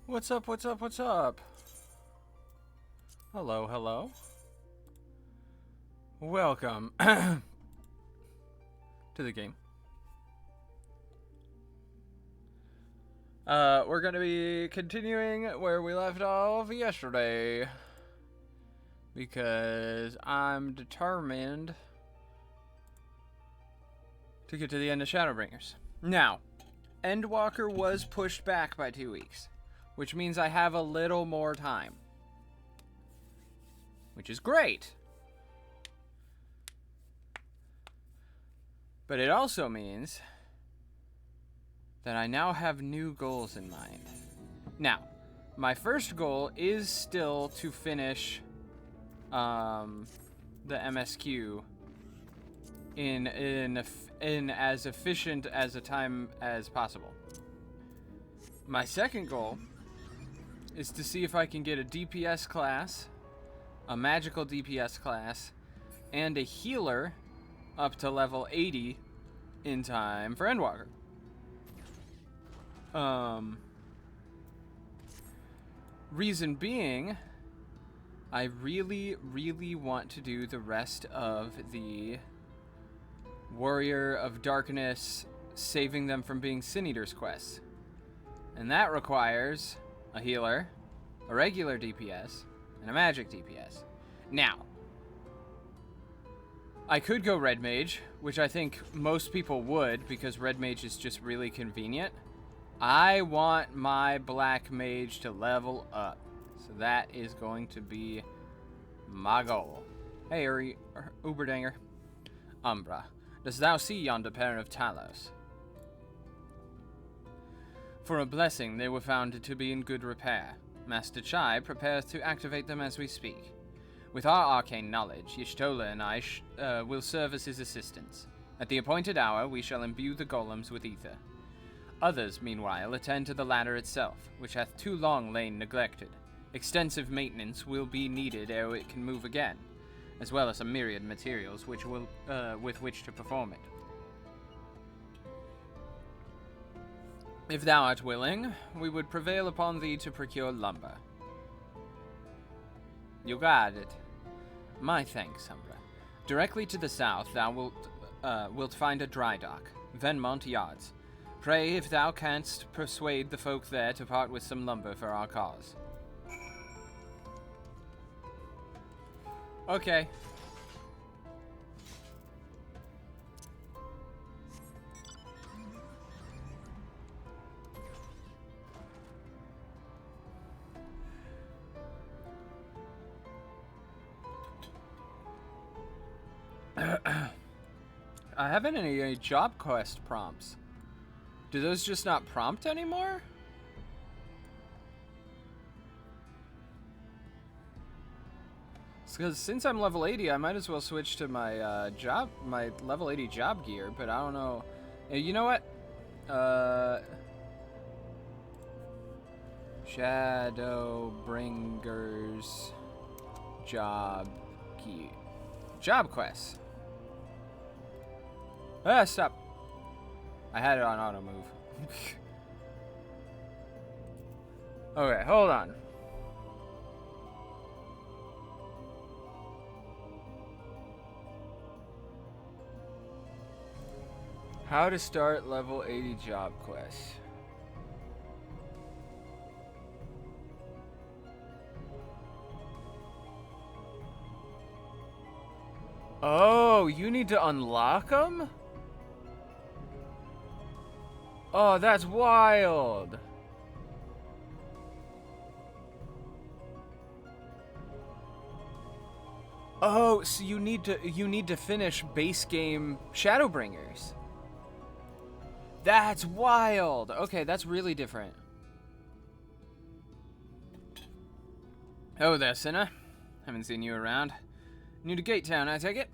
What's up, what's up, what's up? Hello, hello. Welcome to the game. We're gonna be continuing where we left off yesterday. Because I'm determined to get to the end of Shadowbringers. Now, Endwalker was pushed back by 2 weeks, which means I have a little more time. Which is great. But it also means that I now have new goals in mind. Now, my first goal is still to finish the MSQ in as efficient as a time as possible. My second goal is to see if I can get a DPS class, a magical DPS class, and a healer up to level 80 in time for Endwalker. Reason being, I really, really want to do the rest of the Warrior of Darkness, saving them from being Sin Eaters quests. And that requires a healer, a regular DPS, and a magic DPS. Now, I could go Red Mage, which I think most people would because Red Mage is just really convenient. I want my Black Mage to level up. So that is going to be my goal. Hey, Uberdanger. Umbra, dost thou see yonder pair of Talos? For a blessing, they were found to be in good repair. Master Chai prepares to activate them as we speak. With our arcane knowledge, Y'shtola and I will serve as his assistants. At the appointed hour, we shall imbue the golems with ether. Others, meanwhile, attend to the ladder itself, which hath too long lain neglected. Extensive maintenance will be needed ere it can move again, as well as a myriad materials with which to perform it. If thou art willing, we would prevail upon thee to procure lumber. You got it. My thanks, Umbra. Directly to the south thou wilt find a dry dock, Venmont Yards. Pray if thou canst persuade the folk there to part with some lumber for our cause. Okay. I haven't any job quest prompts. Do those just not prompt anymore? Because since I'm level 80, I might as well switch to my my level 80 job gear, but I don't know. You know what? Shadowbringers job gear. Job quests. Ah, stop. I had it on auto move. Okay, hold on. How to start level 80 job quests. Oh, you need to unlock them? Oh, that's wild. Oh, so you need to finish base game Shadowbringers. That's wild. Okay, that's really different. Oh there, Sinner. Haven't seen you around. New to Gate Town, I take it?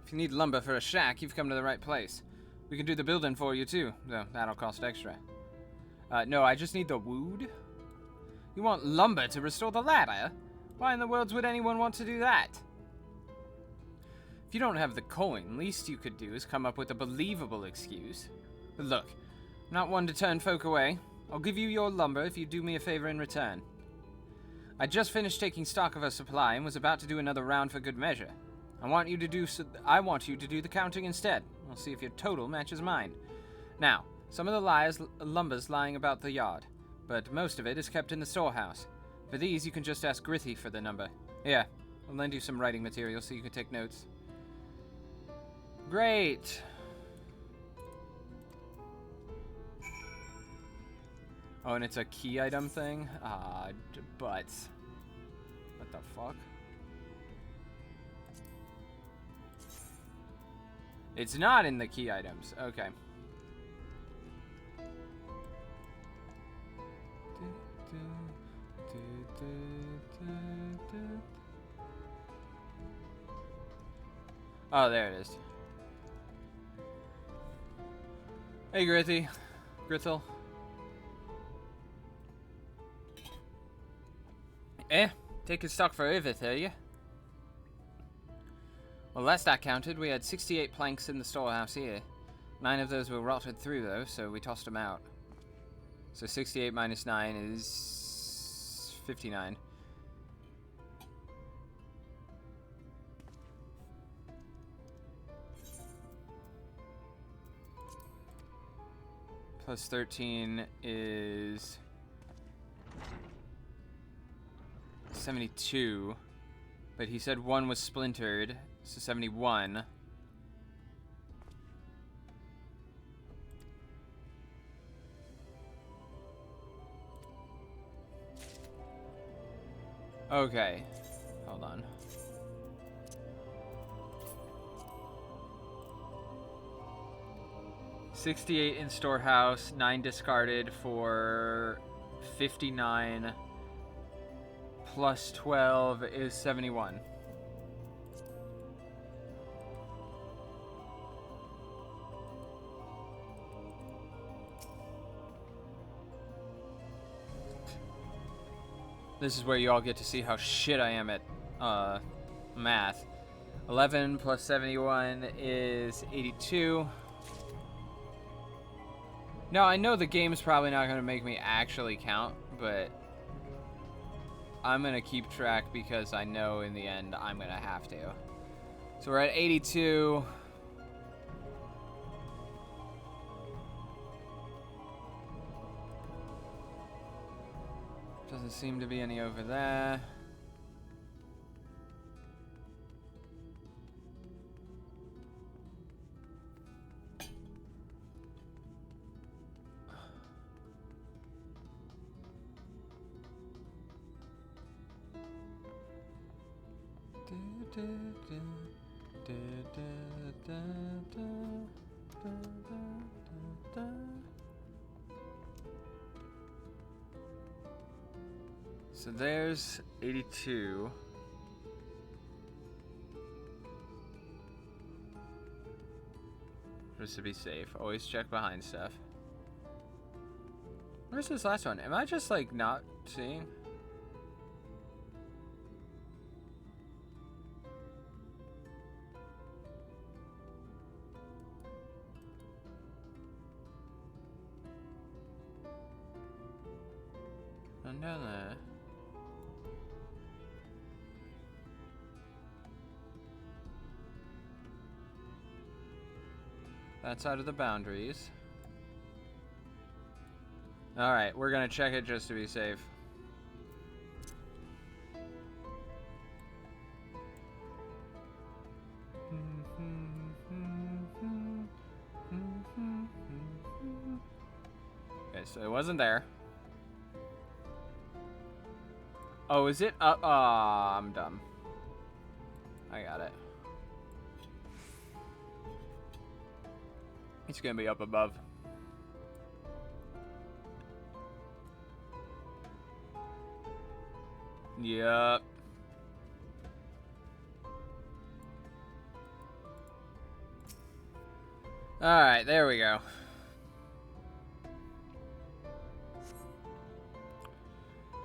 If you need lumber for a shack, you've come to the right place. We can do the building for you, too, though that'll cost extra. No, I just need the wood. You want lumber to restore the ladder? Why in the world would anyone want to do that? If you don't have the coin, least you could do is come up with a believable excuse. But look, I'm not one to turn folk away. I'll give you your lumber if you do me a favor in return. I just finished taking stock of our supply and was about to do another round for good measure. I want you to do the counting instead. We'll see if your total matches mine. Now, some of the lumber's lying about the yard, but most of it is kept in the storehouse. For these, you can just ask Grithy for the number. Here, I'll lend you some writing material so you can take notes. Great! Oh, and it's a key item thing? But... what the fuck? It's not in the key items. Okay. Oh, there it is. Hey, Grithy. Grithel. Taking stock for Ivith, are you? Well, last I counted, we had 68 planks in the storehouse here. 9 of those were rotted through, though, so we tossed them out. So 68 minus 9 is 59. Plus 13 is 72, but he said one was splintered, so 71. Okay, hold on. $68 in storehouse, 9 discarded for 59. Plus 12 is 71. This is where you all get to see how shit I am at math. 11 plus 71 is 82. Now, I know the game's probably not going to make me actually count, but I'm going to keep track because I know in the end I'm going to have to. So we're at 82. Doesn't seem to be any over there. So there's 82. Just to be safe, always check behind stuff. Where's this last one? Am I just like not seeing? I'm down there. That's out of the boundaries. Alright, we're gonna check it just to be safe. Okay, so it wasn't there. Oh, is it up? Oh, I'm dumb. I got it. It's gonna be up above. Yep. Alright, there we go.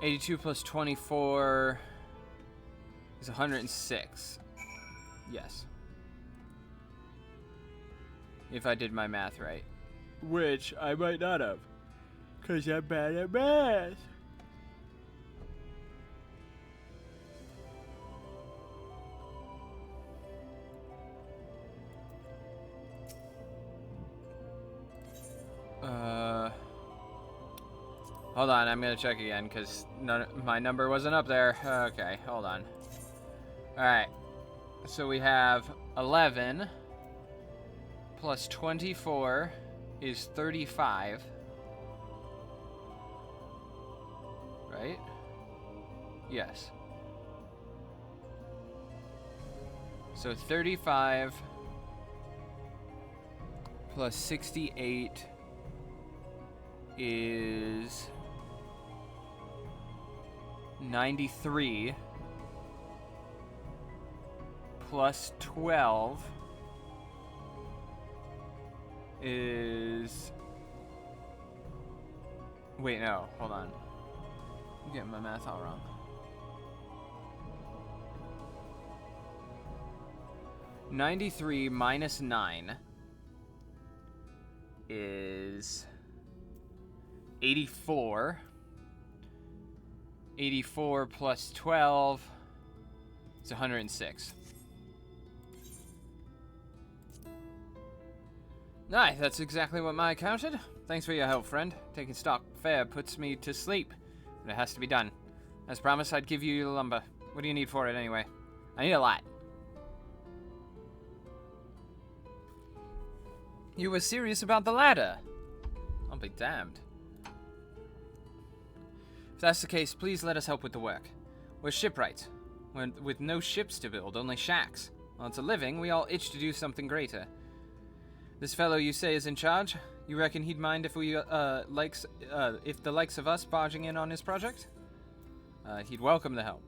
$82 plus 24 is 106. Yes. If I did my math right. Which I might not have. 'Cause I'm bad at math. Hold on, I'm gonna check again, because my number wasn't up there. Okay, hold on. Alright, so we have 11 plus 24 is 35. Right? Yes. So 35 plus 68 is 93 plus 12 is... Wait, no, hold on. I'm getting my math all wrong. $93 minus 9 is 84. 84 plus 12 is 106. Aye, that's exactly what I counted. Thanks for your help, friend. Taking stock fair puts me to sleep, but it has to be done. As promised, I'd give you the lumber. What do you need for it anyway? I need a lot. You were serious about the ladder? I'll be damned. If that's the case, please let us help with the work. We're shipwrights. With no ships to build, only shacks. While it's a living, we all itch to do something greater. This fellow you say is in charge? You reckon he'd mind if we, if the likes of us barging in on his project? He'd welcome the help.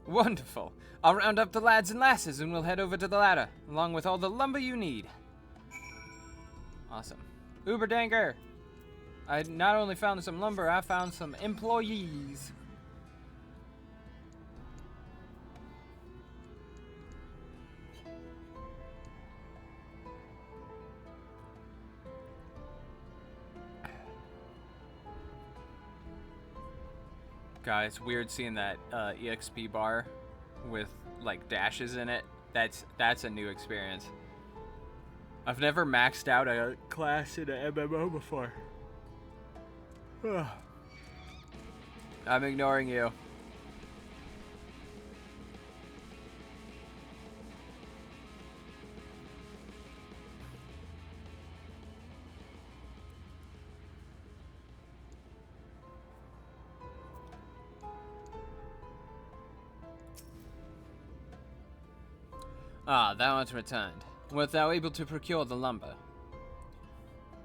Wonderful. I'll round up the lads and lasses and we'll head over to the ladder, along with all the lumber you need. Awesome. Uberdanger! I not only found some lumber, I found some employees. God, it's weird seeing that EXP bar with like dashes in it. That's a new experience. I've never maxed out a class in an MMO before. I'm ignoring you. Ah, thou art returned. Wert thou able to procure the lumber?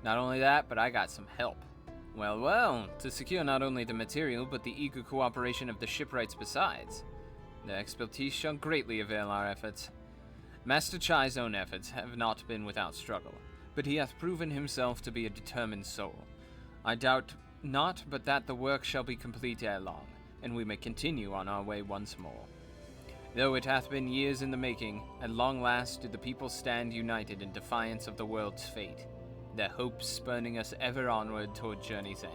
Not only that, but I got some help. Well, well, to secure not only the material, but the eager cooperation of the shipwrights besides. Their expertise shall greatly avail our efforts. Master Chai's own efforts have not been without struggle, but he hath proven himself to be a determined soul. I doubt not but that the work shall be complete ere long, and we may continue on our way once more. Though it hath been years in the making, at long last did the people stand united in defiance of the world's fate, their hopes spurning us ever onward toward journey's end.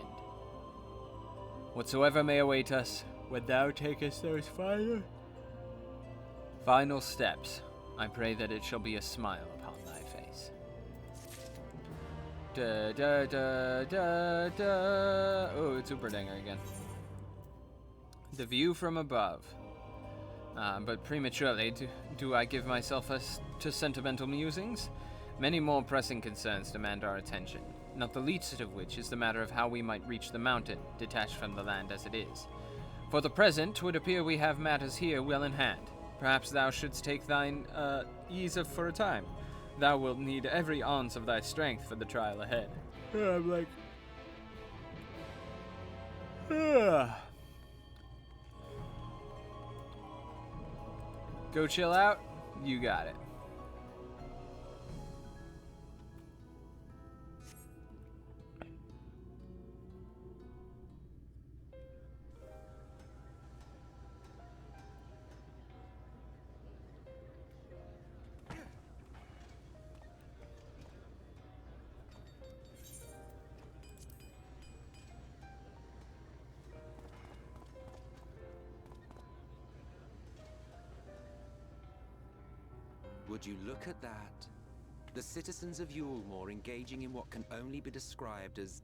Whatsoever may await us, when thou takest those final steps, I pray that it shall be a smile upon thy face. Da da da da da. Oh, it's Uberdanger again. The view from above. But prematurely do I give myself to sentimental musings? Many more pressing concerns demand our attention, not the least of which is the matter of how we might reach the mountain, detached from the land as it is. For the present, 'twould appear we have matters here well in hand. Perhaps thou shouldst take thine ease for a time. Thou wilt need every ounce of thy strength for the trial ahead. I'm like... Go chill out? You got it. Would you look at that? The citizens of Yulmore engaging in what can only be described as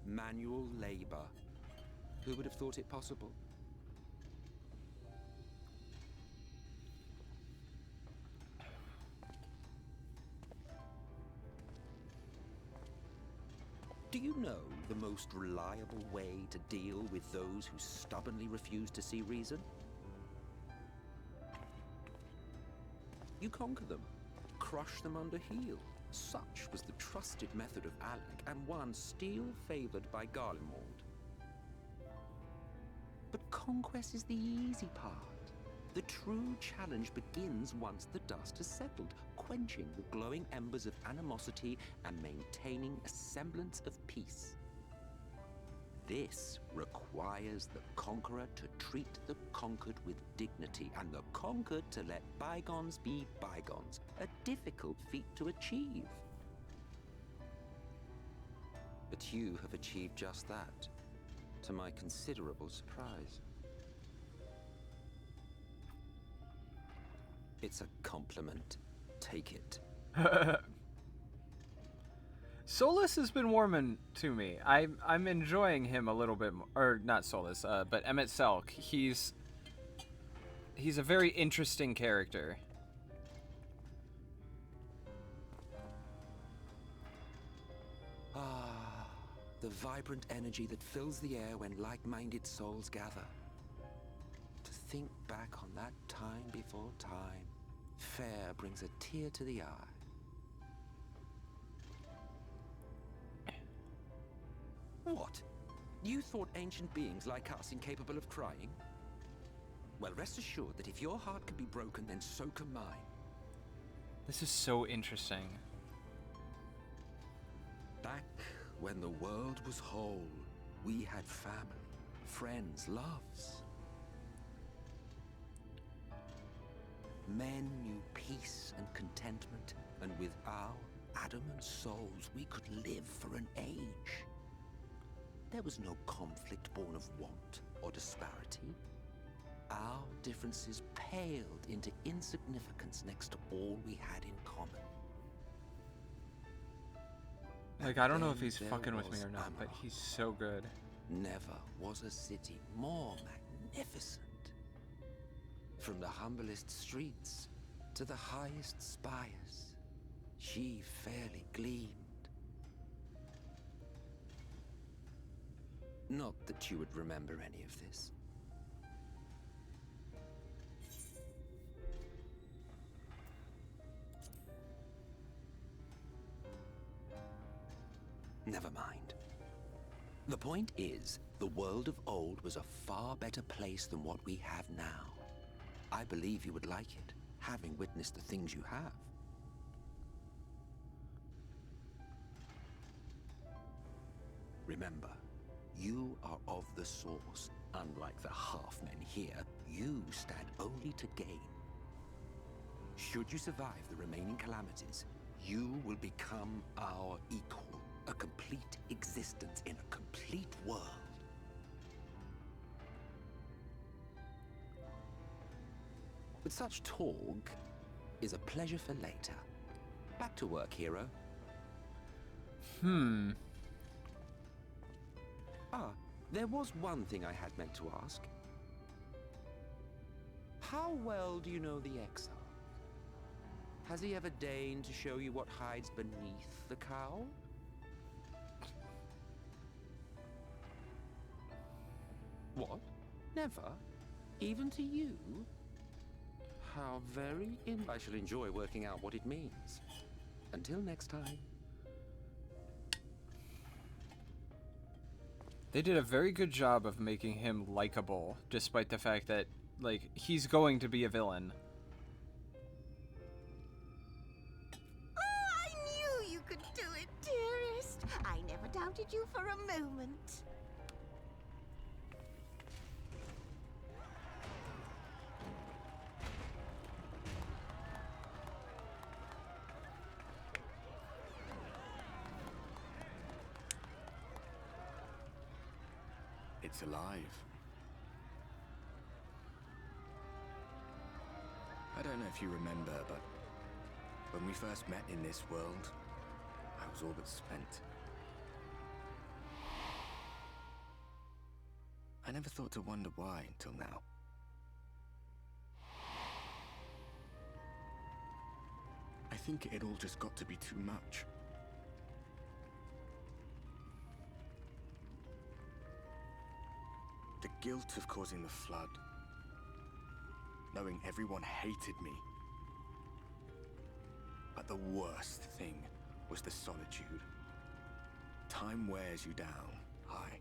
manual labor. Who would have thought it possible? Do you know the most reliable way to deal with those who stubbornly refuse to see reason? You conquer them, crush them under heel. Such was the trusted method of Alec, and one still favored by Garlemald. But conquest is the easy part. The true challenge begins once the dust has settled, quenching the glowing embers of animosity and maintaining a semblance of peace. This requires the conqueror to treat the conquered with dignity, and the conquered to let bygones be bygones, a difficult feat to achieve. But you have achieved just that, to my considerable surprise. It's a compliment. Take it. Solus has been warming to me. I'm enjoying him a little bit more, or not Solus, but Emmett Selk. He's a very interesting character. Ah, the vibrant energy that fills the air when like-minded souls gather. To think back on that time before time, fair brings a tear to the eye. What? You thought ancient beings like us incapable of crying? Well, rest assured that if your heart can be broken, then so can mine. This is so interesting. Back when the world was whole, we had family, friends, loves. Men knew peace and contentment, and with our adamant souls, we could live for an age. There was no conflict born of want or disparity. Our differences paled into insignificance next to all we had in common. Like, I don't know if he's fucking with me or not, but he's so good. Never was a city more magnificent. From the humblest streets to the highest spires, she fairly gleamed. Not that you would remember any of this. Never mind. The point is, the world of old was a far better place than what we have now. I believe you would like it, having witnessed the things you have. Remember, you are of the source. Unlike the half-men here, you stand only to gain. Should you survive the remaining calamities, you will become our equal. A complete existence in a complete world. But such talk is a pleasure for later. Back to work, hero. There was one thing I had meant to ask. How well do you know the Exarch? Has he ever deigned to show you what hides beneath the cowl? What? Never? Even to you? How very I shall enjoy working out what it means. Until next time. They did a very good job of making him likable, despite the fact that, like, he's going to be a villain. Oh, I knew you could do it, dearest. I never doubted you for a moment. It's alive. I don't know if you remember, but When we first met in this world, I was all but spent. I never thought to wonder why until now. I think it all just got to be too much. The guilt of causing the flood, knowing everyone hated me. But the worst thing was the solitude. Time wears you down, aye.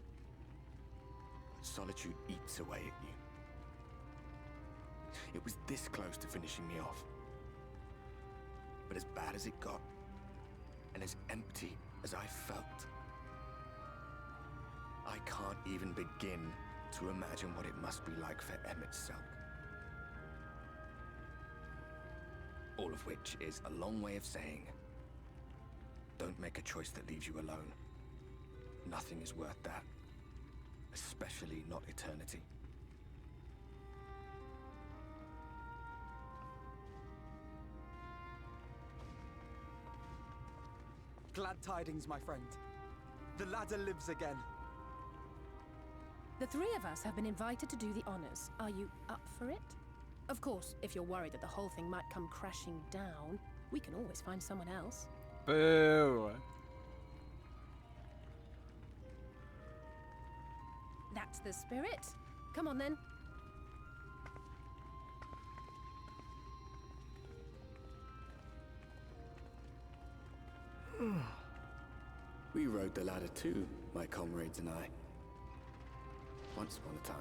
But solitude eats away at you. It was this close to finishing me off. But as bad as it got, and as empty as I felt, I can't even begin to imagine what it must be like for Emmett's self. All of which is a long way of saying, don't make a choice that leaves you alone. Nothing is worth that, especially not eternity. Glad tidings, my friend. The ladder lives again. The three of us have been invited to do the honors. Are you up for it? Of course, if you're worried that the whole thing might come crashing down, we can always find someone else. Boo! That's the spirit. Come on then. We rode the ladder too, my comrades and I. Once upon a time.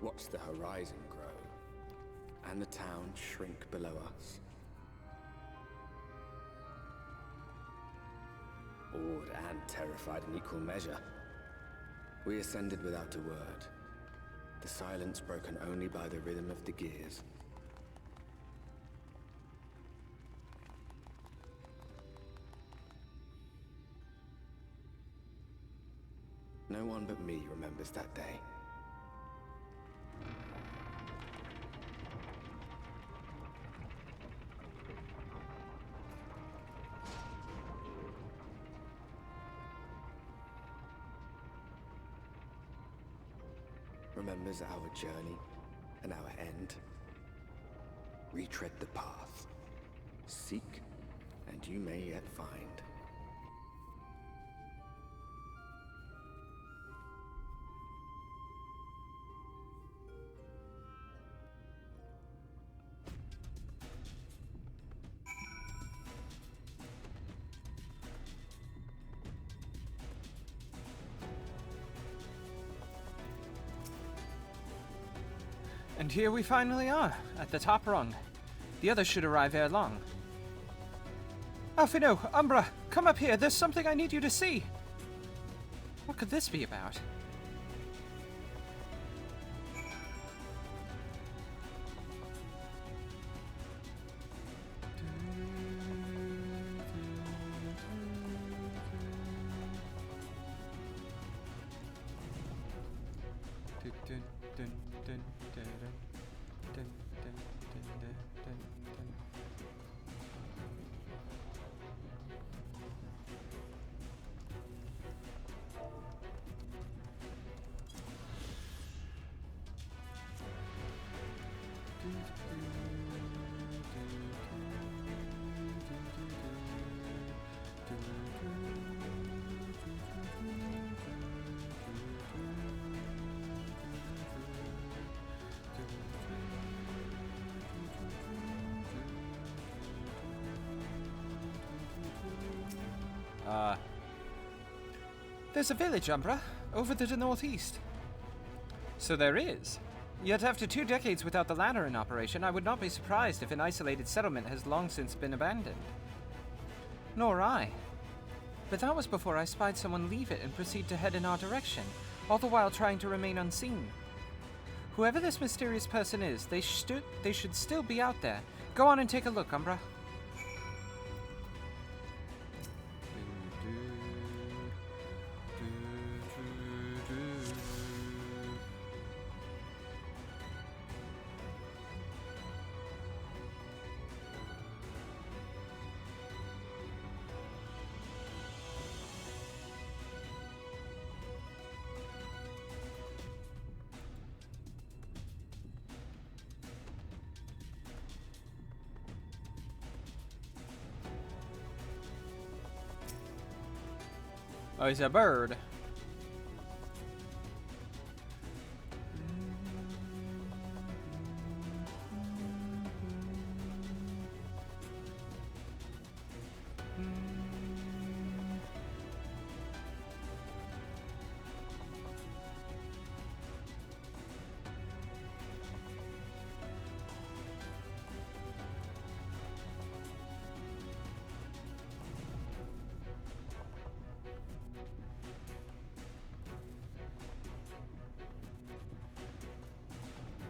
Watched the horizon grow, and the town shrink below us. Awed and terrified in equal measure, we ascended without a word, the silence broken only by the rhythm of the gears. No one but me remembers that day. Remembers our journey and our end. Retread the path. Seek, and you may yet find. And here we finally are, at the top rung. The others should arrive ere long. Alphino, Umbra, come up here. There's something I need you to see. What could this be about? There's a village, Umbra, over to the northeast. So there is. Yet after 2 decades without the ladder in operation, I would not be surprised if an isolated settlement has long since been abandoned. Nor I. But that was before I spied someone leave it and proceed to head in our direction, all the while trying to remain unseen. Whoever this mysterious person is, they should still be out there. Go on and take a look, Umbra. Oh, he's a bird.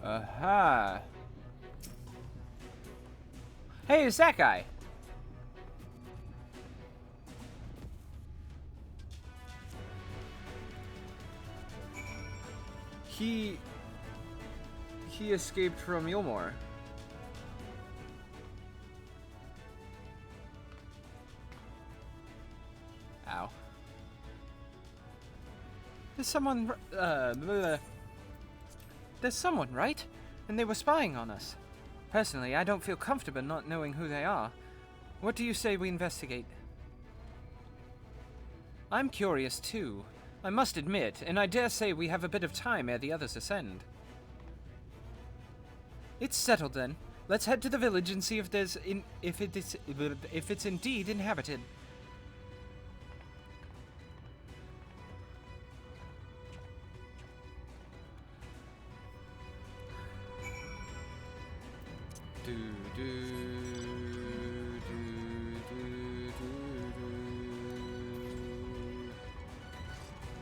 Aha. Hey, it's that guy. He escaped from Yulmore. Ow. There's someone, There's someone, right? And they were spying on us. Personally, I don't feel comfortable not knowing who they are. What do you say we investigate? I'm curious too. I must admit, and I dare say we have a bit of time ere the others ascend. It's settled then. Let's head to the village and see if it's indeed inhabited.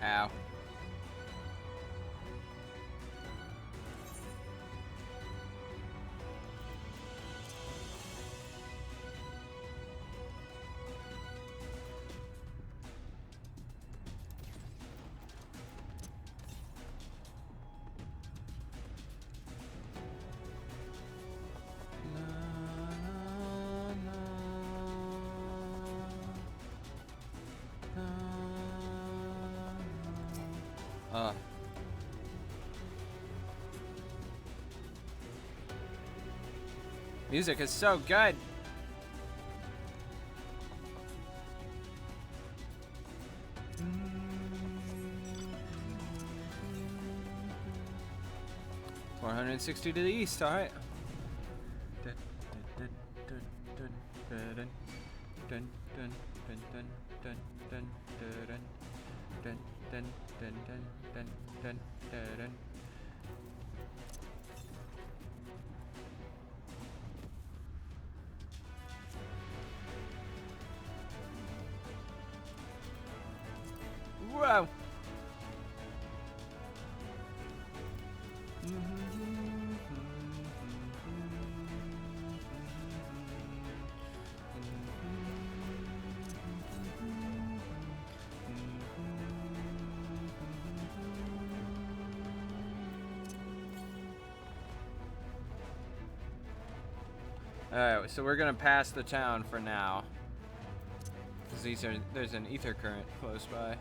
Ow. Music is so good. $460 to the east, alright. Whoa! Alright, so we're gonna pass the town for now. Because there's an ether current close by.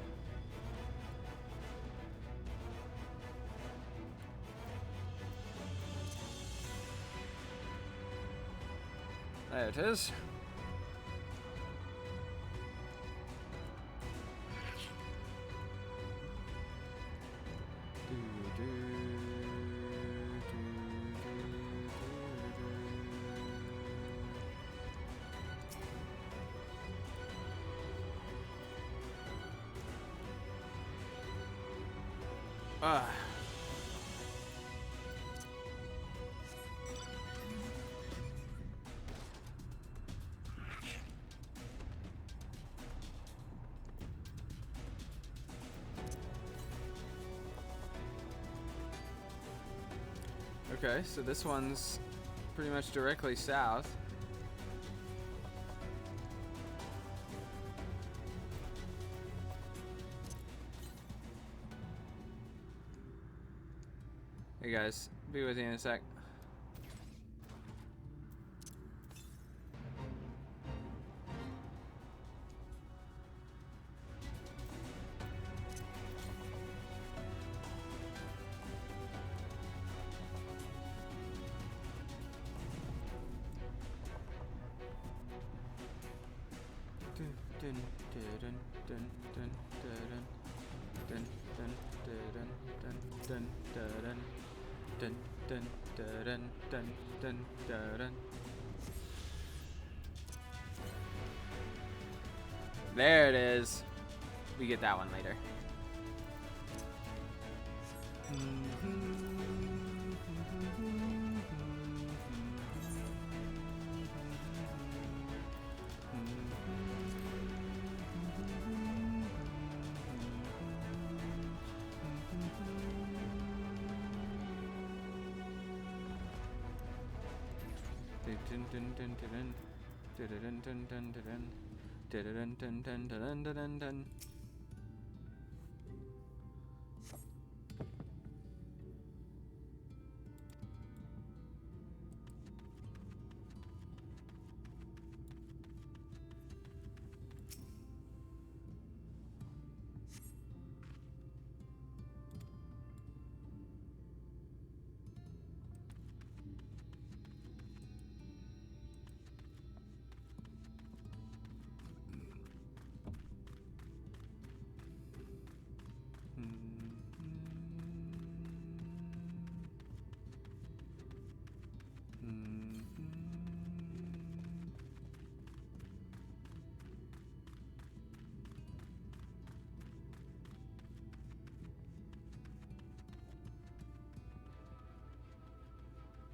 There it is. Ah. Okay, so this one's pretty much directly south. Hey guys, be with you in a sec. Dun, dun, dun, dun, dun. There it is. We get that one later.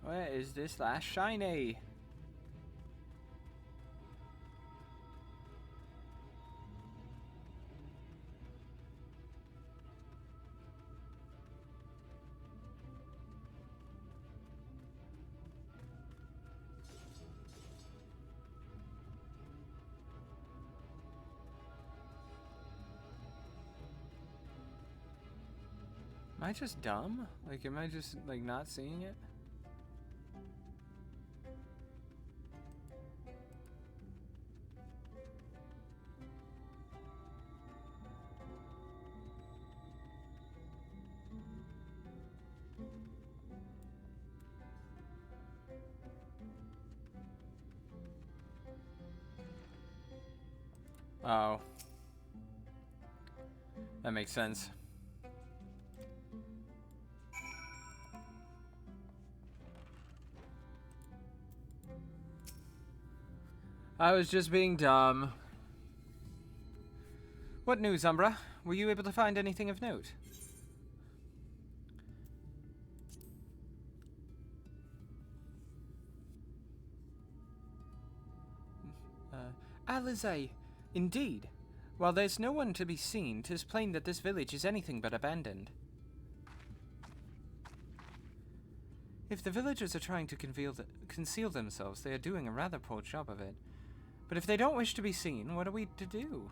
Where is this last shiny? Am I just dumb? Like, am I just, like, not seeing it? Oh. That makes sense. I was just being dumb. What news, Umbra? Were you able to find anything of note? Alizé, indeed. While there's no one to be seen, 'tis plain that this village is anything but abandoned. If the villagers are trying to conceal themselves, they are doing a rather poor job of it. But if they don't wish to be seen, what are we to do?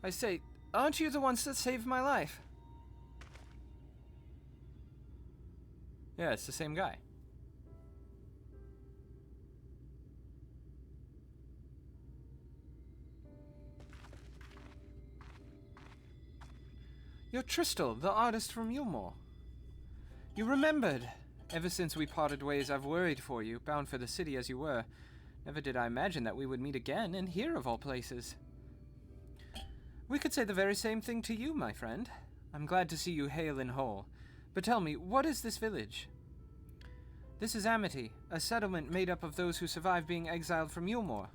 I say, aren't you the ones that saved my life? Yeah, it's the same guy. You're Tristal, the artist from Yulmore. You remembered. Ever since we parted ways, I've worried for you, bound for the city as you were. Never did I imagine that we would meet again, and here of all places. We could say the very same thing to you, my friend. I'm glad to see you hale and whole. But tell me, what is this village? This is Amity, a settlement made up of those who survived being exiled from Yulmore.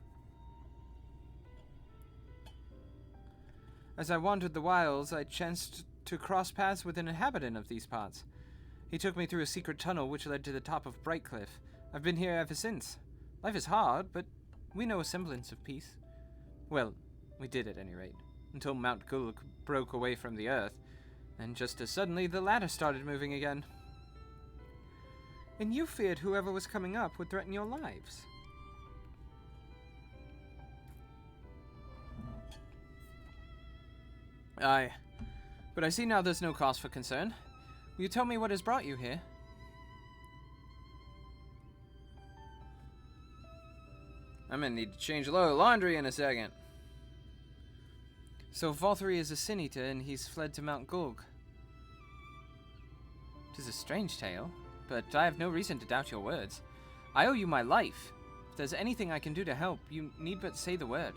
As I wandered the wilds, I chanced to cross paths with an inhabitant of these parts. He took me through a secret tunnel which led to the top of Brightcliff. I've been here ever since. Life is hard, but we know a semblance of peace. Well, we did at any rate, until Mount Gulg broke away from the earth, and just as suddenly the ladder started moving again. And you feared whoever was coming up would threaten your lives. Aye, but I see now there's no cause for concern. Will you tell me what has brought you here? I'm gonna need to change a load of laundry in a second. So Valtteri is a Sin Eater and he's fled to Mount Gulg. 'Tis a strange tale, but I have no reason to doubt your words. I owe you my life. If there's anything I can do to help, you need but say the word.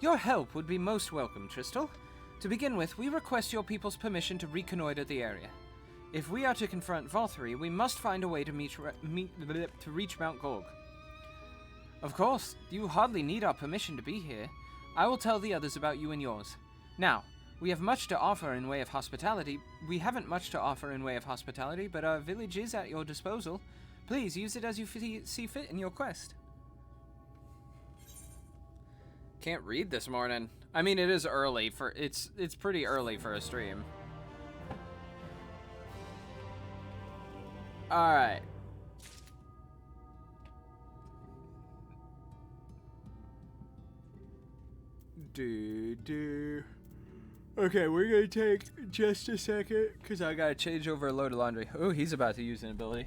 Your help would be most welcome, Tristal. To begin with, we request your people's permission to reconnoiter the area. If we are to confront Valthyri, we must find a way to reach Mount Gorg. Of course, you hardly need our permission to be here. I will tell the others about you and yours. Now, we have much to offer in way of hospitality. We haven't much to offer in way of hospitality, but our village is at your disposal. Please use it as you see fit in your quest. Can't read this morning. I mean, it is early for it's pretty early for a stream. All right. Okay, we're gonna take just a second because I gotta change over a load of laundry. Oh, he's about to use an ability.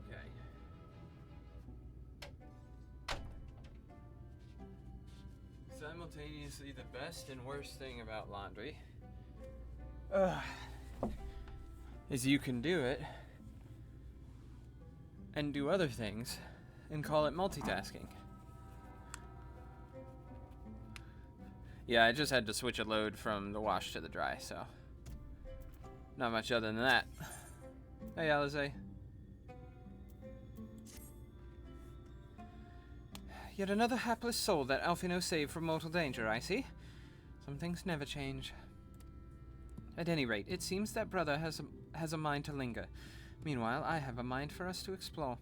Okay. Simultaneously the best and worst thing about laundry is you can do it and do other things and call it multitasking. Yeah, I just had to switch a load from the wash to the dry, so not much other than that. Hey, Alize. Yet another hapless soul that Alfino saved from mortal danger, I see. Some things never change. At any rate, it seems that brother has a mind to linger. Meanwhile, I have a mind for us to explore.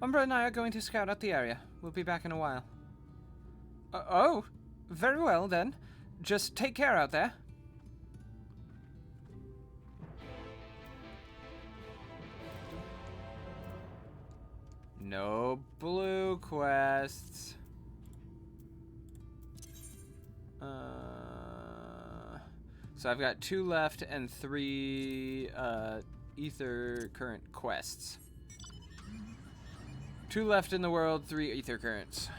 Umbra and I are going to scout out the area. We'll be back in a while. Oh, very well then. Just take care out there. No blue quests. So I've got 2 left and 3 ether current quests. 2 left in the world, 3 ether currents.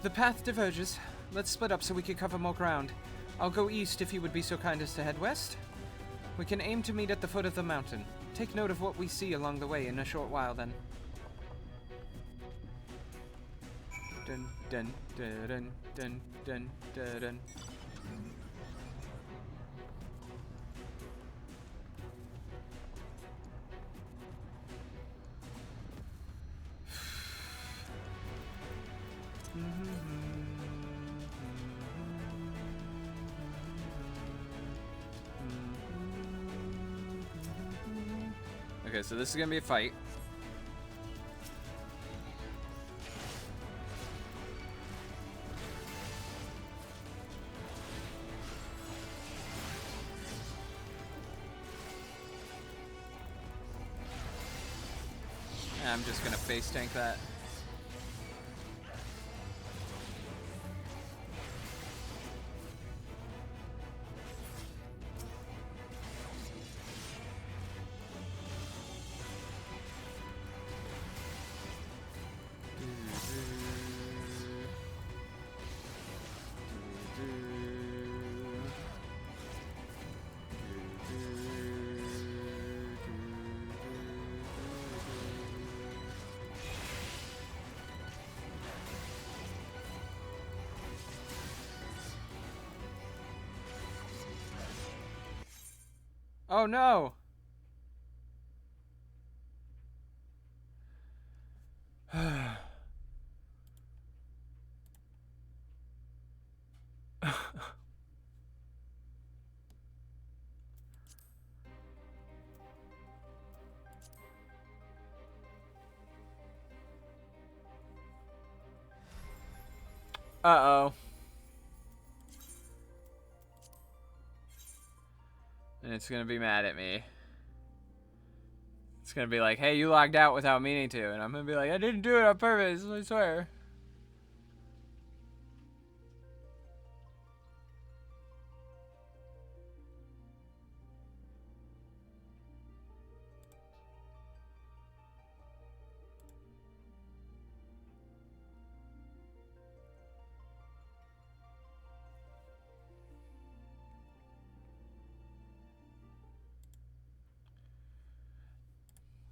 The path diverges. Let's split up so we can cover more ground. I'll go east if you would be so kind as to head west. We can aim to meet at the foot of the mountain. Take note of what we see along the way in a short while then. Dun dun dun dun dun dun dun. Okay, so this is gonna be a fight. I'm just gonna face tank that. Oh no! Uh-oh. And it's gonna be mad at me. It's gonna be like, hey, you logged out without meaning to. And I'm gonna be like, I didn't do it on purpose, I swear.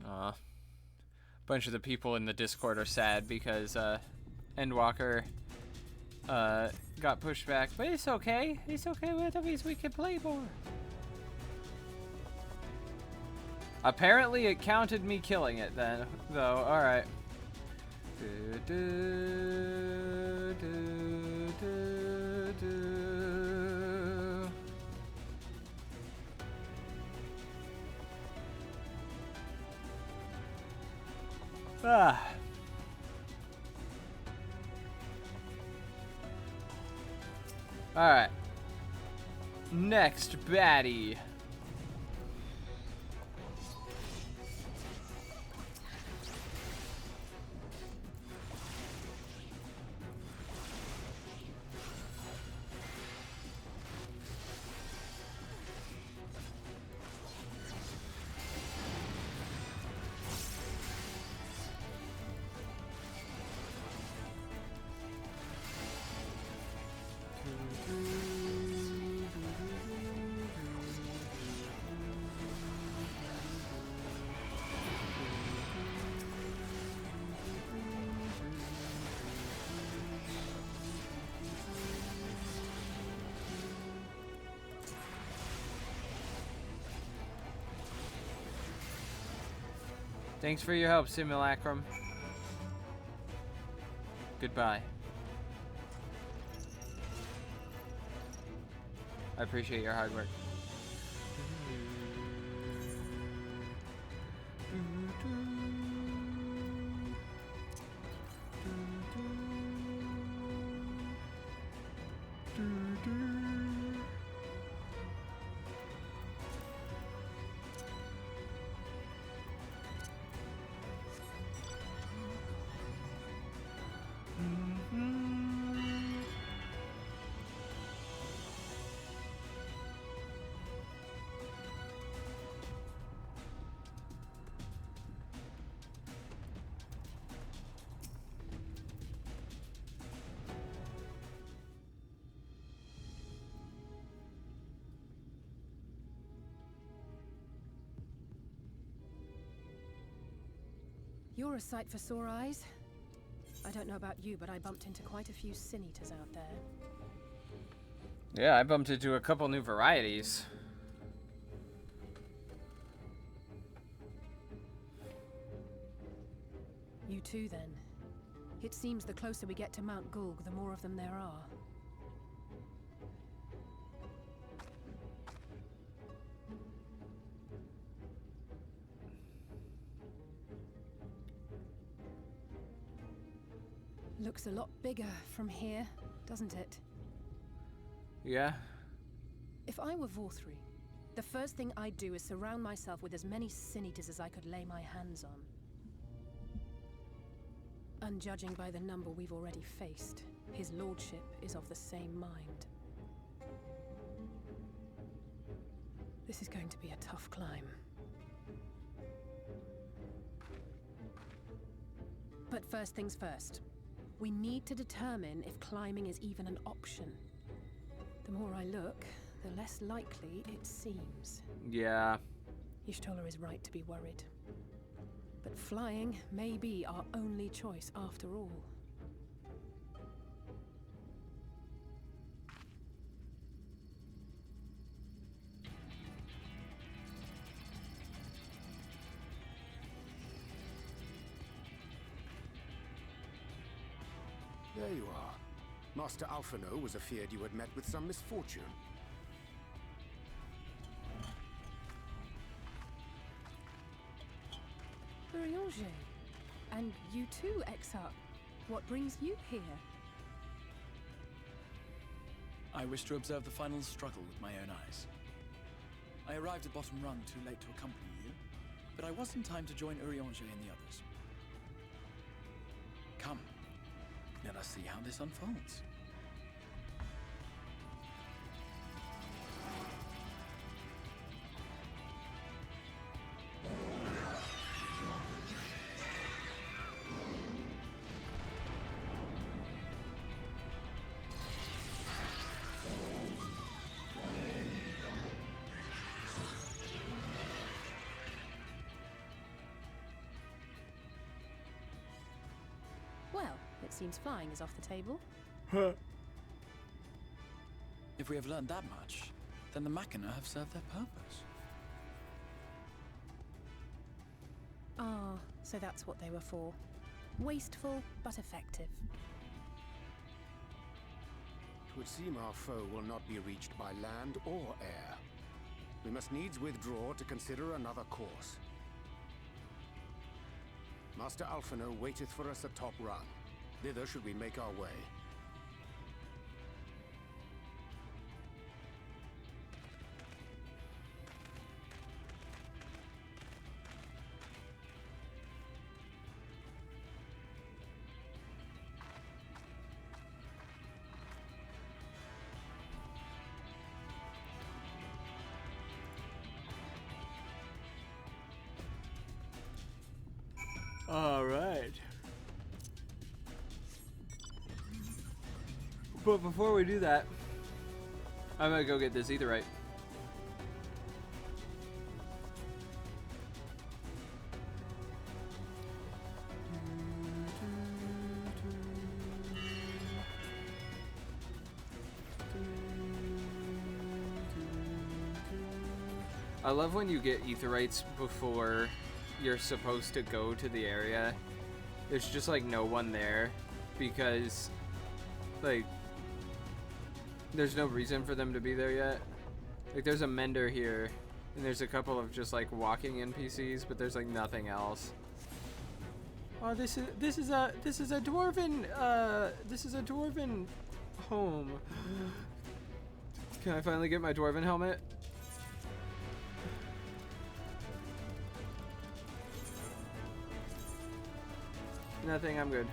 Aw. Bunch of the people in the Discord are sad because Endwalker got pushed back, but it's okay. It's okay. That means we can play more. Apparently, it counted me killing it then, though. All right. Ah. All right. Next baddie. Thanks for your help, Simulacrum. Goodbye. I appreciate your hard work. You're a sight for sore eyes. I don't know about you, but I bumped into quite a few sin eaters out there. Yeah, I bumped into a couple new varieties. You too, then. It seems the closer we get to Mount Gulg, the more of them there are. Looks a lot bigger from here, doesn't it? Yeah? If I were Vorthri, the first thing I'd do is surround myself with as many sin eaters as I could lay my hands on. And judging by the number we've already faced, his lordship is of the same mind. This is going to be a tough climb. But first things first. We need to determine if climbing is even an option. The more I look, the less likely it seems. Yeah. Y'shtola is right to be worried. But flying may be our only choice after all. There you are. Master Alphino was afeard you had met with some misfortune. Urianger. And you too, Exarch. What brings you here? I wish to observe the final struggle with my own eyes. I arrived at Bottom Rung too late to accompany you, but I was in time to join Urianger and the others. Come, let us see how this unfolds. Well, it seems flying is off the table. If we have learned that much, then the Machina have served their purpose. Ah, so that's what they were for. Wasteful, but effective. It would seem our foe will not be reached by land or air. We must needs withdraw to consider another course. Master Alphino waiteth for us atop Rung. Thither should we make our way. All right. But before we do that, I'm gonna go get this etherite. I love when you get aetherites before you're supposed to go to the area. There's just like no one there because like there's no reason for them to be there yet. Like there's a mender here and there's a couple of just like walking NPCs, but there's like nothing else. Oh, this is a dwarven home. Can I finally get my dwarven helmet? Nothing, I'm good.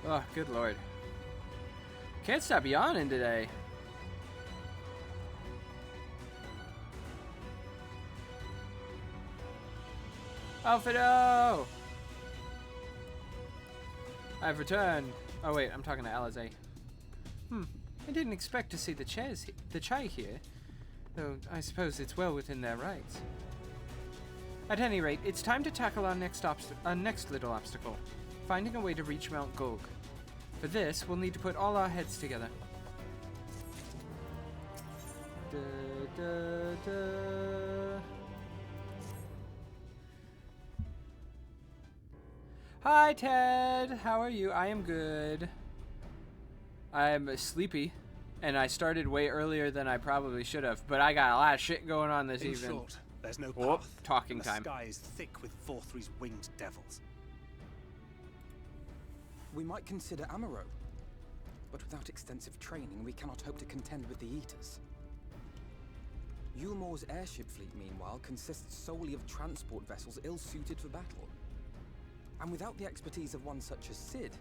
Oh, good lord. Can't stop yawning today. Alfredo! I've returned. Oh wait, I'm talking to Alizé. I didn't expect to see the chai here, though I suppose it's well within their rights. At any rate, it's time to tackle our next little obstacle, finding a way to reach Mount Gulg. For this, we'll need to put all our heads together. Hi, Ted! How are you? I am good. I'm sleepy, and I started way earlier than I probably should have, but I got a lot of shit going on this evening. In short, there's no Whoop, path. talking and time. The sky is thick with Forthry's winged devils. We might consider Amaro, but without extensive training, we cannot hope to contend with the Eaters. Yulmore's airship fleet, meanwhile, consists solely of transport vessels ill-suited for battle. And without the expertise of one such as Sid,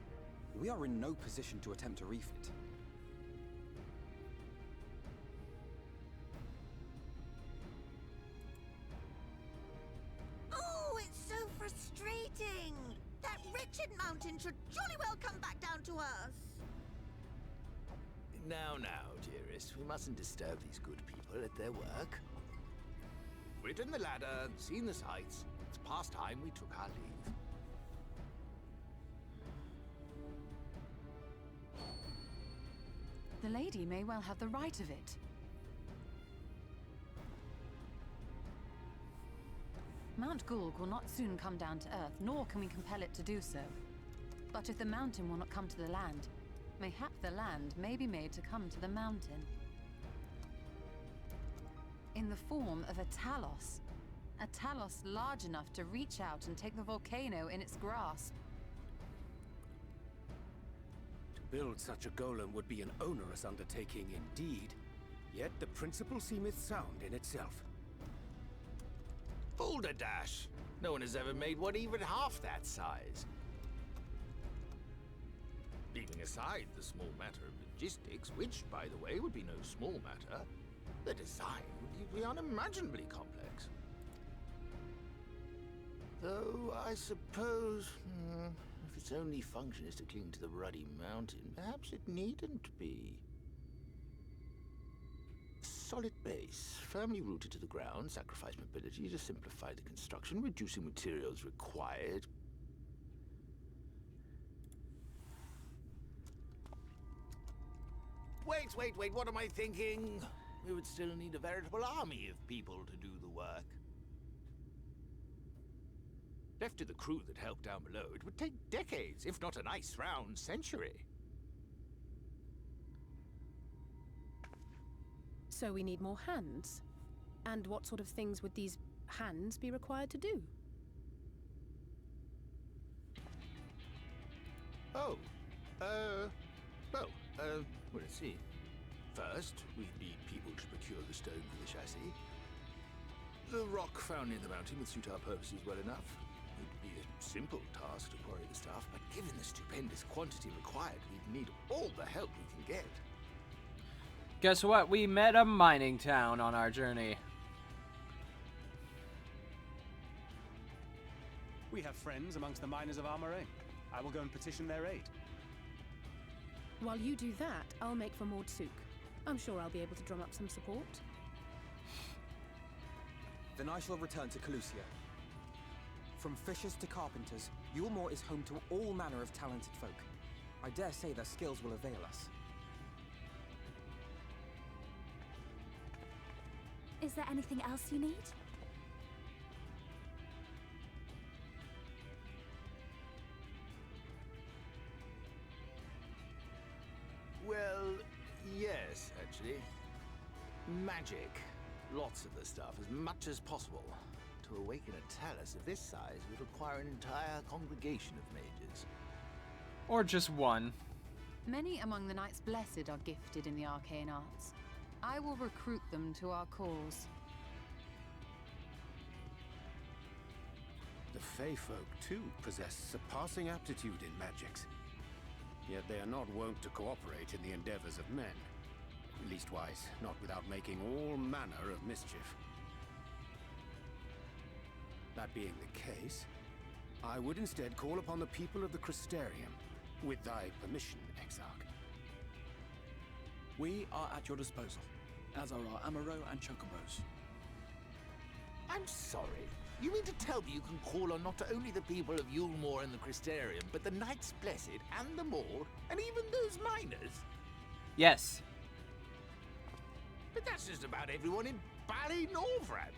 we are in no position to attempt a refit. Oh, it's so frustrating! That wretched mountain should jolly well come back down to us! Now, dearest, we mustn't disturb these good people at their work. We've ridden the ladder and seen the sights. It's past time we took our leave. The lady may well have the right of it. Mount Gulg will not soon come down to Earth, nor can we compel it to do so. But if the mountain will not come to the land, mayhap the land may be made to come to the mountain. In the form of a Talos. A Talos large enough to reach out and take the volcano in its grasp. To build such a golem would be an onerous undertaking indeed. Yet the principle seemeth sound in itself. Balderdash! No one has ever made one even half that size. Leaving aside the small matter of logistics, which, by the way, would be no small matter, the design would be unimaginably complex. Though, I suppose, if its only function is to cling to the ruddy mountain, perhaps it needn't be. Solid base, firmly rooted to the ground, sacrifice mobility to simplify the construction, reducing materials required. Wait, what am I thinking? We would still need a veritable army of people to do the work. Left to the crew that helped down below, it would take decades, if not a nice round century. So we need more hands. And what sort of things would these hands be required to do? Well, let's see. First, we'd need people to procure the stone for the chassis. The rock found in the mountain would suit our purposes well enough. It would be a simple task to quarry the stuff, but given the stupendous quantity required, we'd need all the help we can get. Guess what? We met a mining town on our journey. We have friends amongst the miners of Armoray. I will go and petition their aid. While you do that, I'll make for Mordsuk. I'm sure I'll be able to drum up some support. Then I shall return to Calusia. From fishers to carpenters, Yulmore is home to all manner of talented folk. I dare say their skills will avail us. Is there anything else you need? Well, yes, actually. Magic. Lots of the stuff, as much as possible. To awaken a Talus of this size would require an entire congregation of mages. Or just one. Many among the Knights Blessed are gifted in the arcane arts. I will recruit them to our cause. The Fey folk, too, possess surpassing aptitude in magics. Yet they are not wont to cooperate in the endeavors of men. Leastwise, not without making all manner of mischief. That being the case, I would instead call upon the people of the Crystarium, with thy permission, Exarch. We are at your disposal, as are our Amaro and Chocobos. I'm sorry. You mean to tell me you can call on not only the people of Yulmore and the Crystarium, but the Knights Blessed and the Maud, and even those miners? Yes. But that's just about everyone in Ballynorvrand.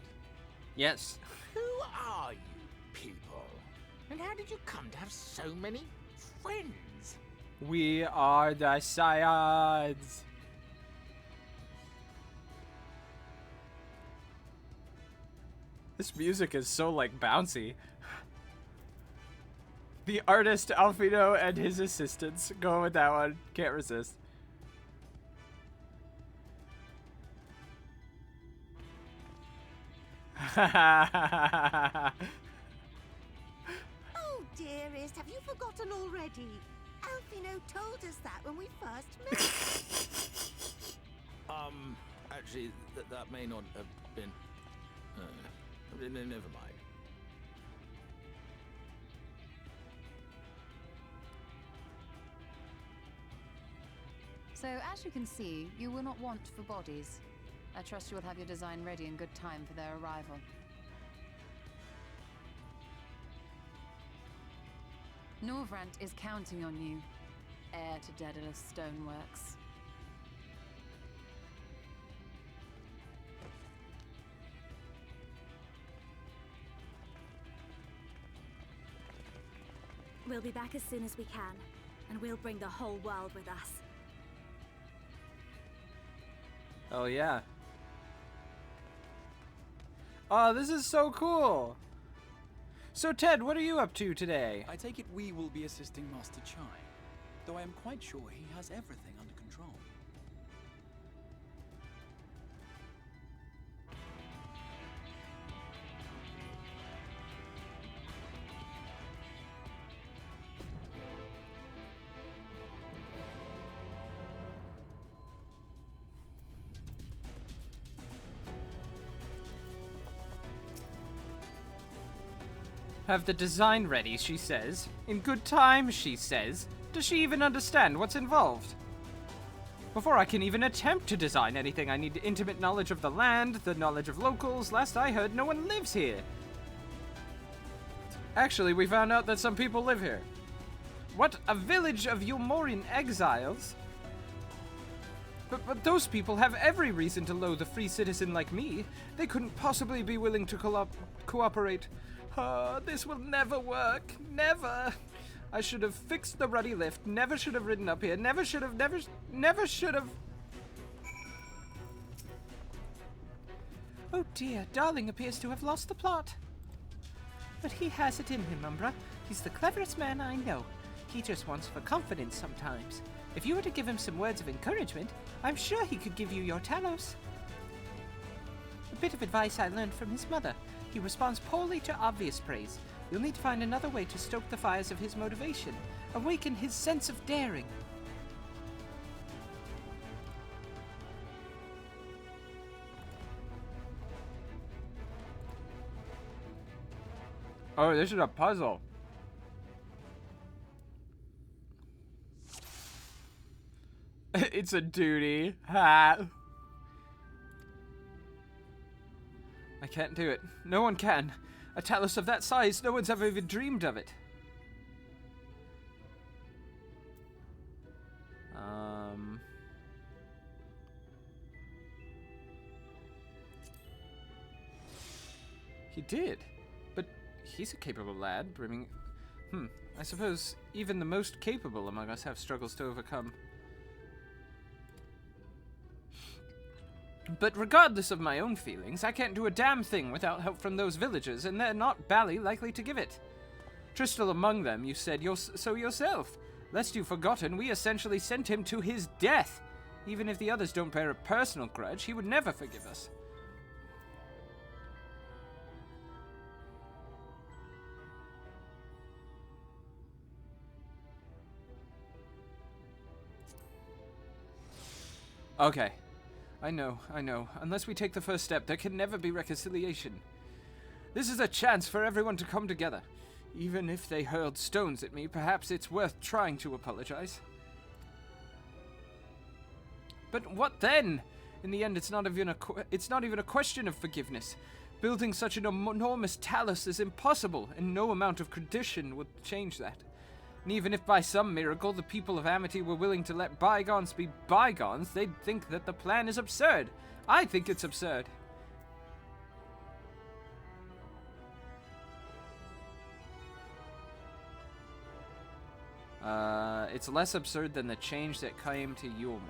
Yes. Who are you people? And how did you come to have so many friends? We are the Scions. This music is so, like, bouncy. The artist Alfino and his assistants. Go with that one. Can't resist. Oh, dearest, have you forgotten already? Alfino told us that when we first met. Actually, that may not have been... never mind. So, as you can see, you will not want for bodies. I trust you will have your design ready in good time for their arrival. Norvrant is counting on you, heir to Daedalus Stoneworks. We'll be back as soon as we can, and we'll bring the whole world with us. Oh, yeah. Oh, this is so cool. So, Ted, what are you up to today? I take it we will be assisting Master Chai, though I am quite sure he has everything under control. Have the design ready, she says. In good time, she says. Does she even understand what's involved? Before I can even attempt to design anything, I need intimate knowledge of the land, the knowledge of locals. Last I heard, no one lives here. Actually, we found out that some people live here. What? A village of Yulmorian exiles? But those people have every reason to loathe a free citizen like me. They couldn't possibly be willing to cooperate. This will never work. Never. I should have fixed the ruddy lift. Never should have ridden up here. Never should have. Oh dear, Darling appears to have lost the plot. But he has it in him, Umbra. He's the cleverest man I know. He just wants for confidence sometimes. If you were to give him some words of encouragement, I'm sure he could give you your Talos. A bit of advice I learned from his mother. He responds poorly to obvious praise. You'll need to find another way to stoke the fires of his motivation, awaken his sense of daring. Oh, this is a puzzle. It's a duty. Ha! I can't do it. No one can. A Talos of that size, no one's ever even dreamed of it. He did. But he's a capable lad, brimming... I suppose even the most capable among us have struggles to overcome. But regardless of my own feelings, I can't do a damn thing without help from those villagers, and they're not bally likely to give it. Tristal among them, you said so yourself. Lest you've forgotten, we essentially sent him to his death. Even if the others don't bear a personal grudge, he would never forgive us. Okay. I know. Unless we take the first step, there can never be reconciliation. This is a chance for everyone to come together. Even if they hurled stones at me, perhaps it's worth trying to apologize. But what then? In the end, it's not even a question of forgiveness. Building such an enormous talus is impossible, and no amount of tradition would change that. And even if by some miracle the people of Amity were willing to let bygones be bygones, they'd think that the plan is absurd. I think it's absurd. It's less absurd than the change that came to Yulmore.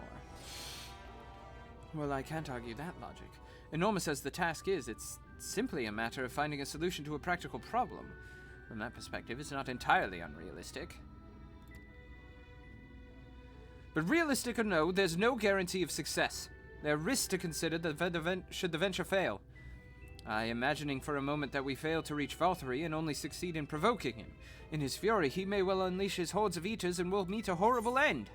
Well, I can't argue that logic. Enormous as the task is, it's simply a matter of finding a solution to a practical problem. From that perspective, it's not entirely unrealistic. But realistic or no, there's no guarantee of success. There are risks to consider should the venture fail. Imagining for a moment that we fail to reach Valtteri and only succeed in provoking him. In his fury, he may well unleash his hordes of eaters and will meet a horrible end.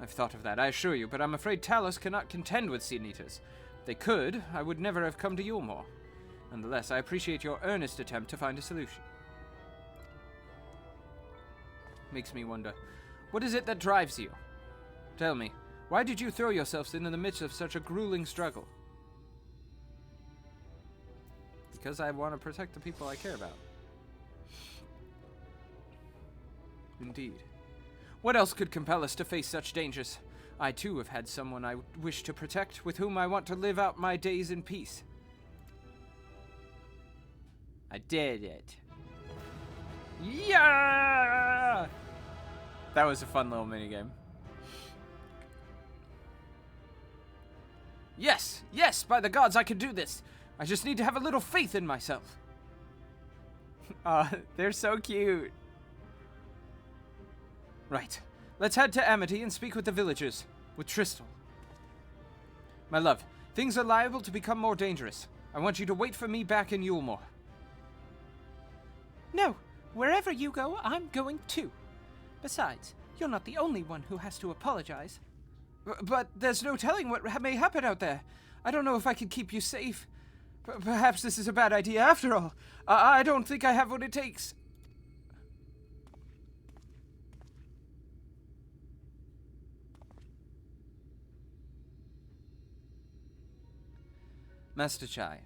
I've thought of that, I assure you, but I'm afraid Talos cannot contend with Sin Eaters. If they could, I would never have come to Yulmore. Nonetheless, I appreciate your earnest attempt to find a solution. Makes me wonder, what is it that drives you? Tell me, why did you throw yourselves into the midst of such a grueling struggle? Because I want to protect the people I care about. Indeed. What else could compel us to face such dangers? I too have had someone I wish to protect, with whom I want to live out my days in peace. I did it. Yeah! That was a fun little minigame. Yes! Yes! By the gods, I can do this! I just need to have a little faith in myself. They're so cute. Right. Let's head to Amity and speak with the villagers. With Tristal. My love, things are liable to become more dangerous. I want you to wait for me back in Yulmore. No. Wherever you go, I'm going too. Besides, you're not the only one who has to apologize. But there's no telling what may happen out there. I don't know if I can keep you safe. Perhaps this is a bad idea after all. I don't think I have what it takes. Master Chai,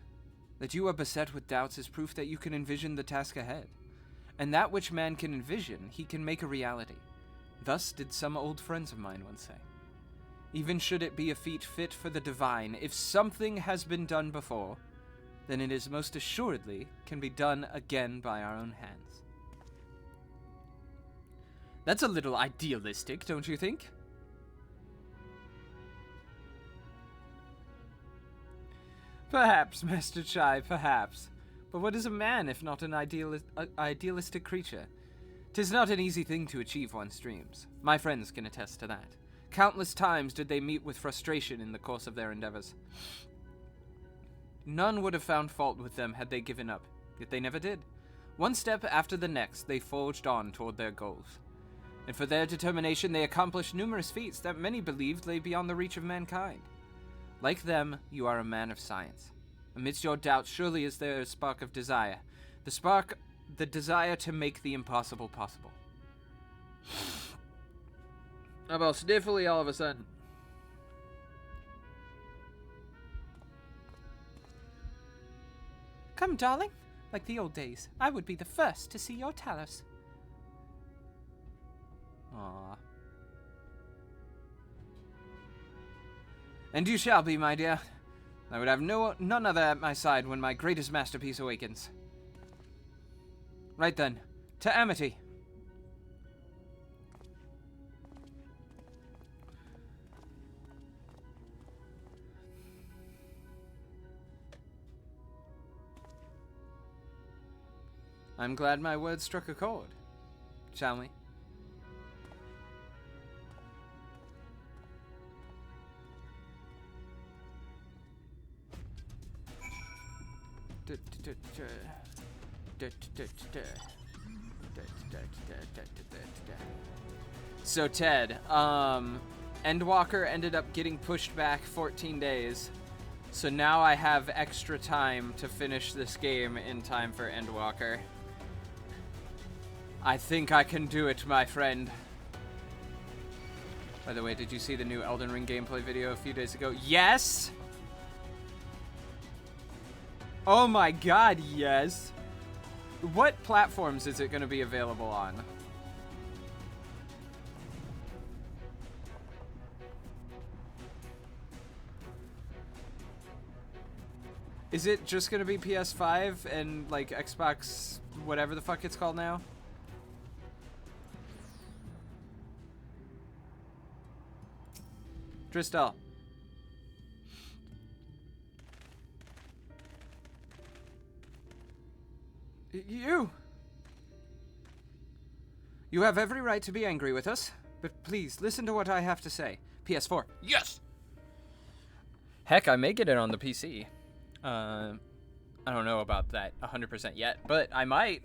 that you are beset with doubts is proof that you can envision the task ahead. And that which man can envision, he can make a reality. Thus did some old friends of mine once say. Even should it be a feat fit for the divine, if something has been done before, then it is most assuredly can be done again by our own hands. That's a little idealistic, don't you think? Perhaps, Master Chai, perhaps. But what is a man if not an idealistic creature? 'Tis not an easy thing to achieve one's dreams. My friends can attest to that. Countless times did they meet with frustration in the course of their endeavors. None would have found fault with them had they given up, yet they never did. One step after the next, they forged on toward their goals. And for their determination, they accomplished numerous feats that many believed lay beyond the reach of mankind. Like them, you are a man of science. Amidst your doubts, surely is there a spark of desire. The desire to make the impossible possible. How about sniffly all of a sudden? Come, darling. Like the old days, I would be the first to see your Talos. Aww. And you shall be, my dear. I would have none other at my side when my greatest masterpiece awakens. Right then, to Amity. I'm glad my words struck a chord. Shall we? So Ted, Endwalker ended up getting pushed back 14 days. So now I have extra time to finish this game in time for Endwalker. I think I can do it, my friend. By the way, did you see the new Elden Ring gameplay video a few days ago? Yes! Oh my god, yes! What platforms is it going to be available on? Is it just going to be PS5 and, like, Xbox, whatever the fuck it's called now? Tristel. You have every right to be angry with us, but please listen to what I have to say. PS4. Yes! Heck, I may get it on the PC. I don't know about that 100% yet, but I might.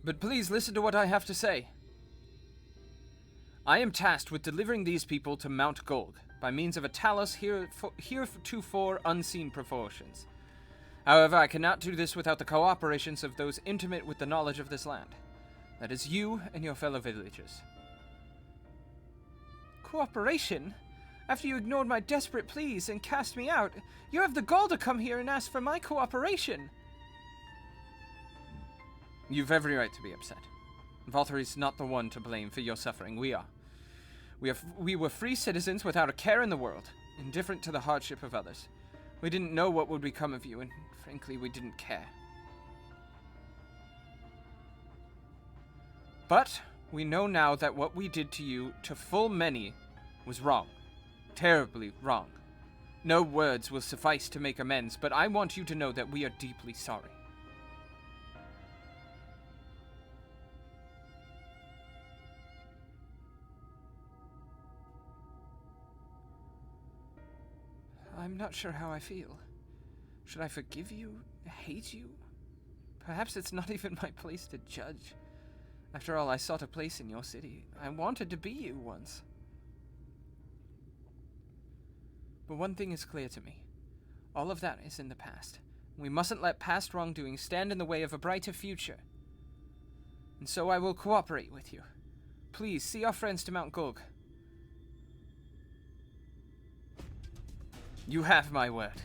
But please listen to what I have to say. I am tasked with delivering these people to Mount Golg by means of a talus heretofore unseen proportions. However, I cannot do this without the cooperations of those intimate with the knowledge of this land. That is you and your fellow villagers. Cooperation? After you ignored my desperate pleas and cast me out, you have the gall to come here and ask for my cooperation. You've every right to be upset. Valtteri's not the one to blame for your suffering. We are. We were free citizens without a care in the world, indifferent to the hardship of others. We didn't know what would become of you, and frankly, we didn't care. But we know now that what we did to you, to full many, was wrong. Terribly wrong. No words will suffice to make amends, but I want you to know that we are deeply sorry. I'm not sure how I feel. Should I forgive you? Hate you? Perhaps it's not even my place to judge. After all, I sought a place in your city. I wanted to be you once. But one thing is clear to me. All of that is in the past. We mustn't let past wrongdoing stand in the way of a brighter future. And so I will cooperate with you. Please, see our friends to Mount Golg. You have my word.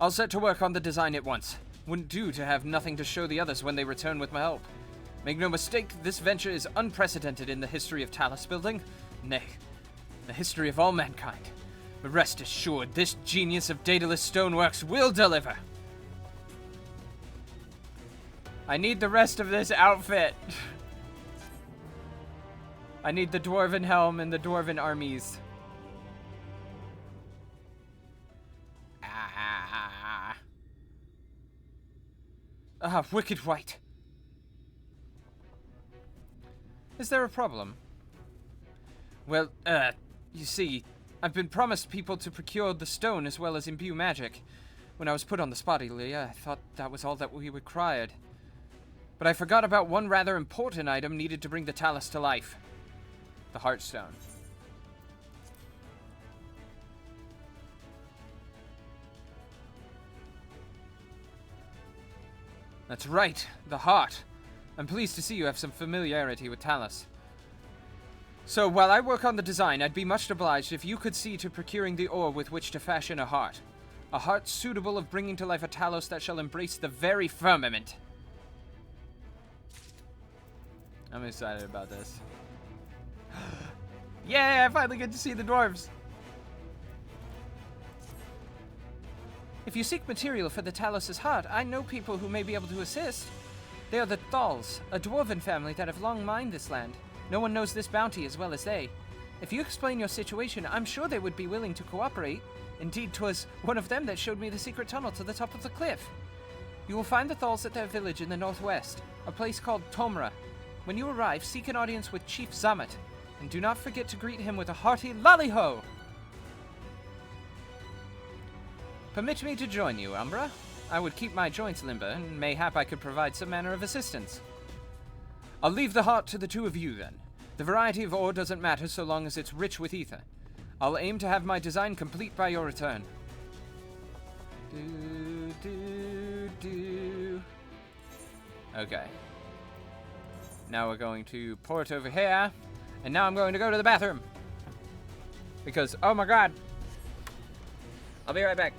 I'll set to work on the design at once. Wouldn't do to have nothing to show the others when they return with my help. Make no mistake, this venture is unprecedented in the history of talus building. Nay, the history of all mankind. But rest assured, this genius of Daedalus Stoneworks will deliver. I need the rest of this outfit. I need the dwarven helm and the dwarven armies. Wicked White. Is there a problem? Well, you see, I've been promised people to procure the stone as well as imbue magic. When I was put on the spot, Ilya, I thought that was all that we required. But I forgot about one rather important item needed to bring the talus to life. The Heartstone. That's right, the heart. I'm pleased to see you have some familiarity with talus. So, while I work on the design, I'd be much obliged if you could see to procuring the ore with which to fashion a heart. A heart suitable of bringing to life a talos that shall embrace the very firmament. I'm excited about this. Yeah, I finally get to see the dwarves. If you seek material for the Talos' heart, I know people who may be able to assist. They are the Thals, a dwarven family that have long mined this land. No one knows this bounty as well as they. If you explain your situation, I'm sure they would be willing to cooperate. Indeed, 'twas one of them that showed me the secret tunnel to the top of the cliff. You will find the Thals at their village in the northwest, a place called Tomra. When you arrive, seek an audience with Chief Zamet, and do not forget to greet him with a hearty lally-ho! Permit me to join you, Umbra. I would keep my joints limber, and mayhap I could provide some manner of assistance. I'll leave the heart to the two of you, then. The variety of ore doesn't matter so long as it's rich with ether. I'll aim to have my design complete by your return. Do, do, do. Okay. Now we're going to port over here. And now I'm going to go to the bathroom. Because, oh my god. I'll be right back.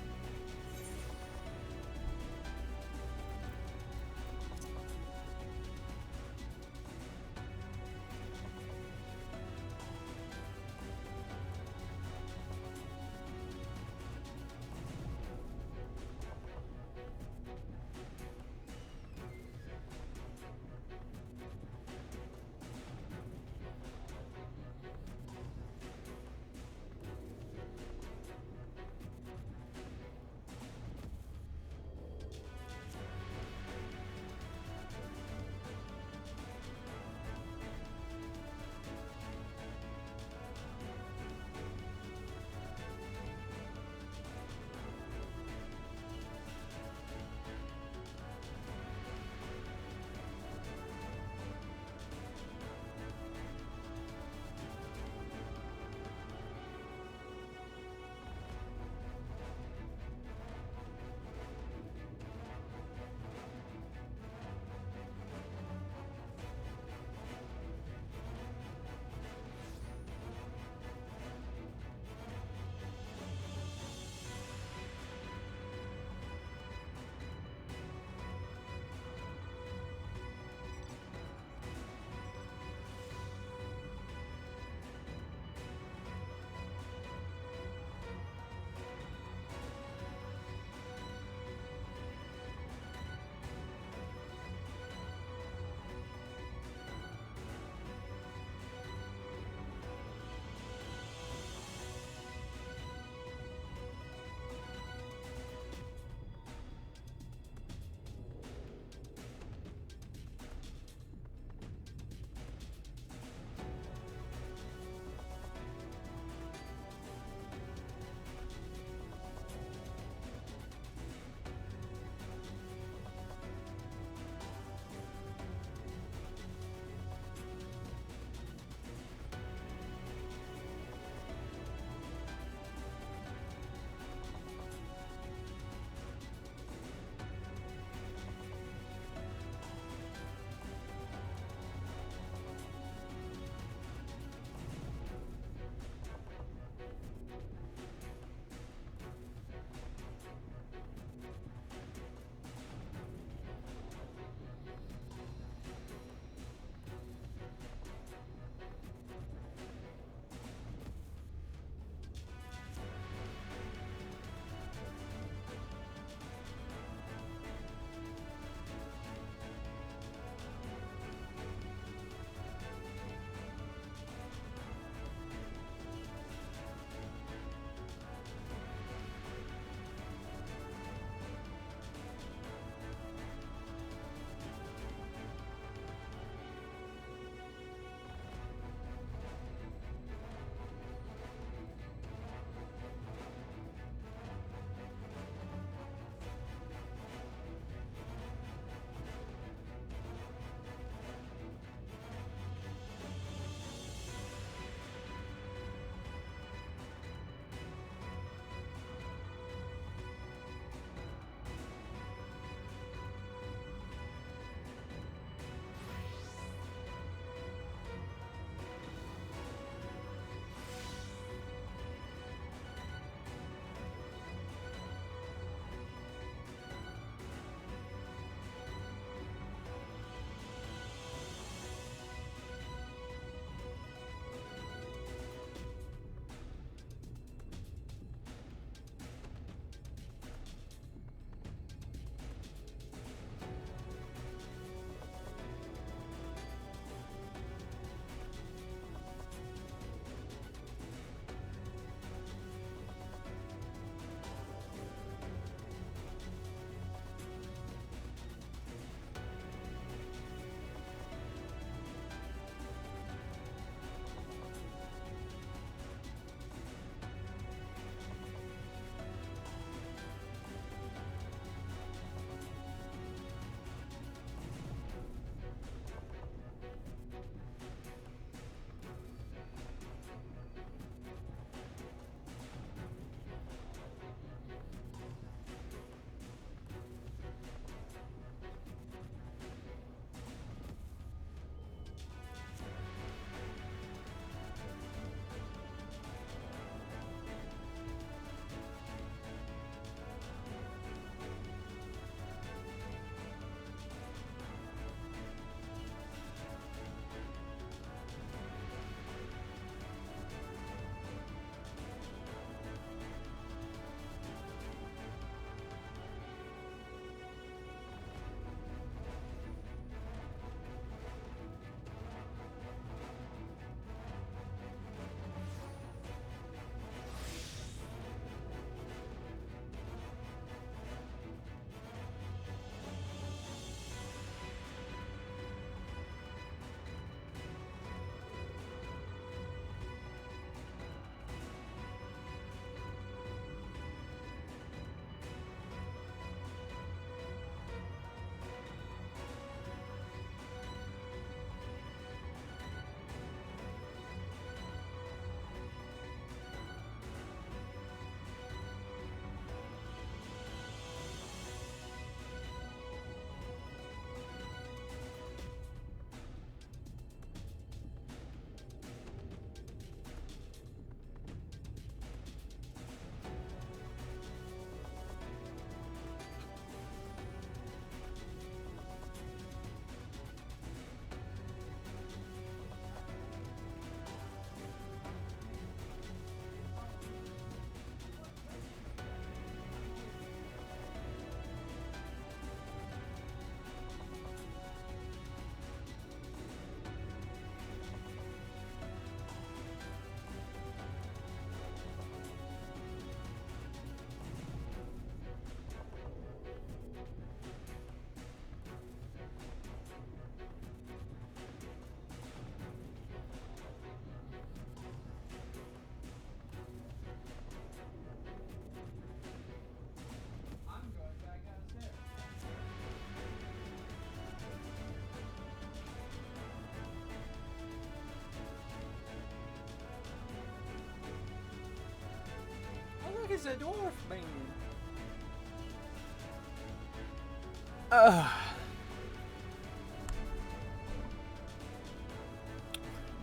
is a dwarf man.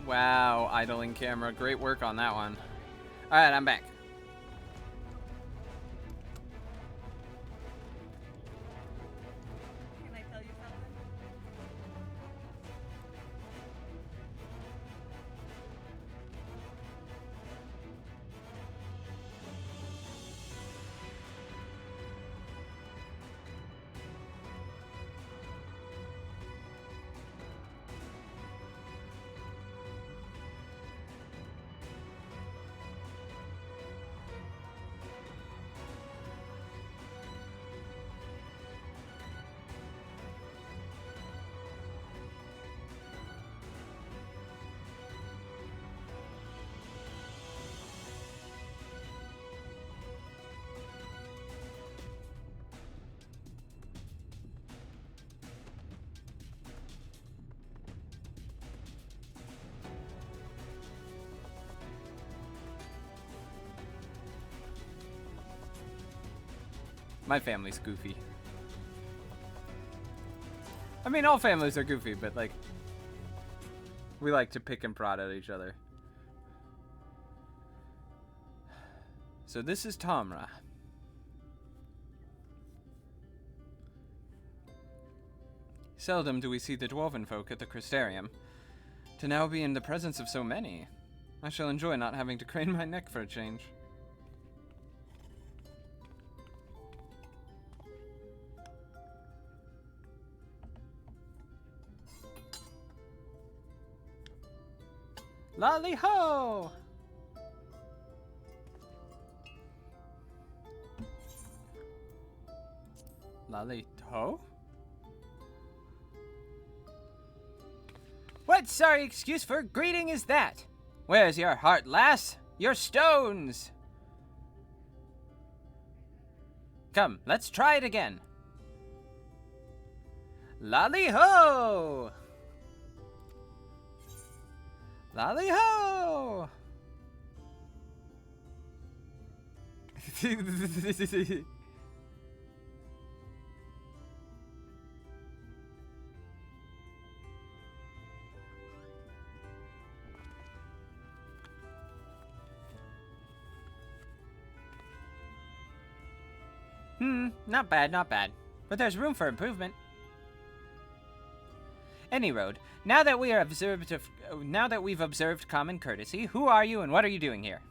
Wow, idling camera. Great work on that one. Alright, I'm back. Can I tell you something? My family's goofy. I mean, all families are goofy, but like, we like to pick and prod at each other. So this is Tamra. Seldom do we see the dwarven folk at the Crystarium. To now be in the presence of so many, I shall enjoy not having to crane my neck for a change. Lolly ho! Lolly ho? What sorry excuse for greeting is that? Where's your heart, lass? Your stones! Come, let's try it again. Lolly ho! Lolly ho! Not bad, not bad. But there's room for improvement. Any road. Now that we've observed common courtesy, who are you and what are you doing here?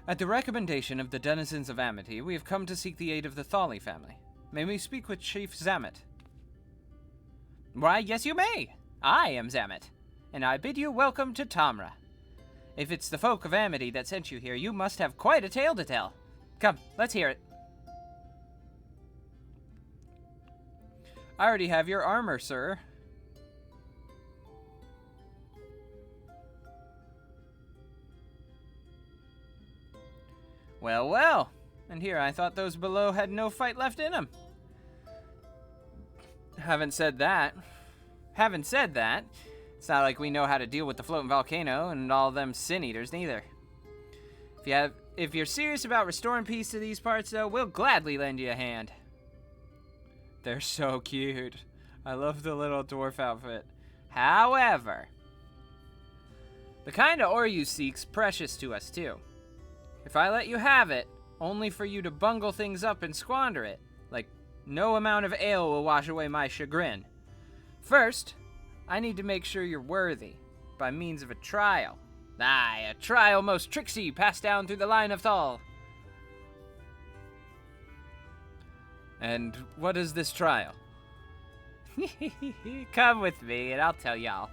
At the recommendation of the denizens of Amity, we have come to seek the aid of the Thali family. May we speak with Chief Zamet? Why, yes you may. I am Zamet, and I bid you welcome to Tamra. If it's the folk of Amity that sent you here, you must have quite a tale to tell. Come, let's hear it. I already have your armor, sir. Well, well. And here, I thought those below had no fight left in them. Haven't said that. It's not like we know how to deal with the floating volcano and all them sin eaters, neither. If you're serious about restoring peace to these parts, though, we'll gladly lend you a hand. They're so cute. I love the little dwarf outfit. However, the kind of ore you seek's precious to us, too. If I let you have it, only for you to bungle things up and squander it, like no amount of ale will wash away my chagrin. First, I need to make sure you're worthy, by means of a trial. Aye, a trial most tricksy, passed down through the line of Thal. And what is this trial? Come with me and I'll tell y'all.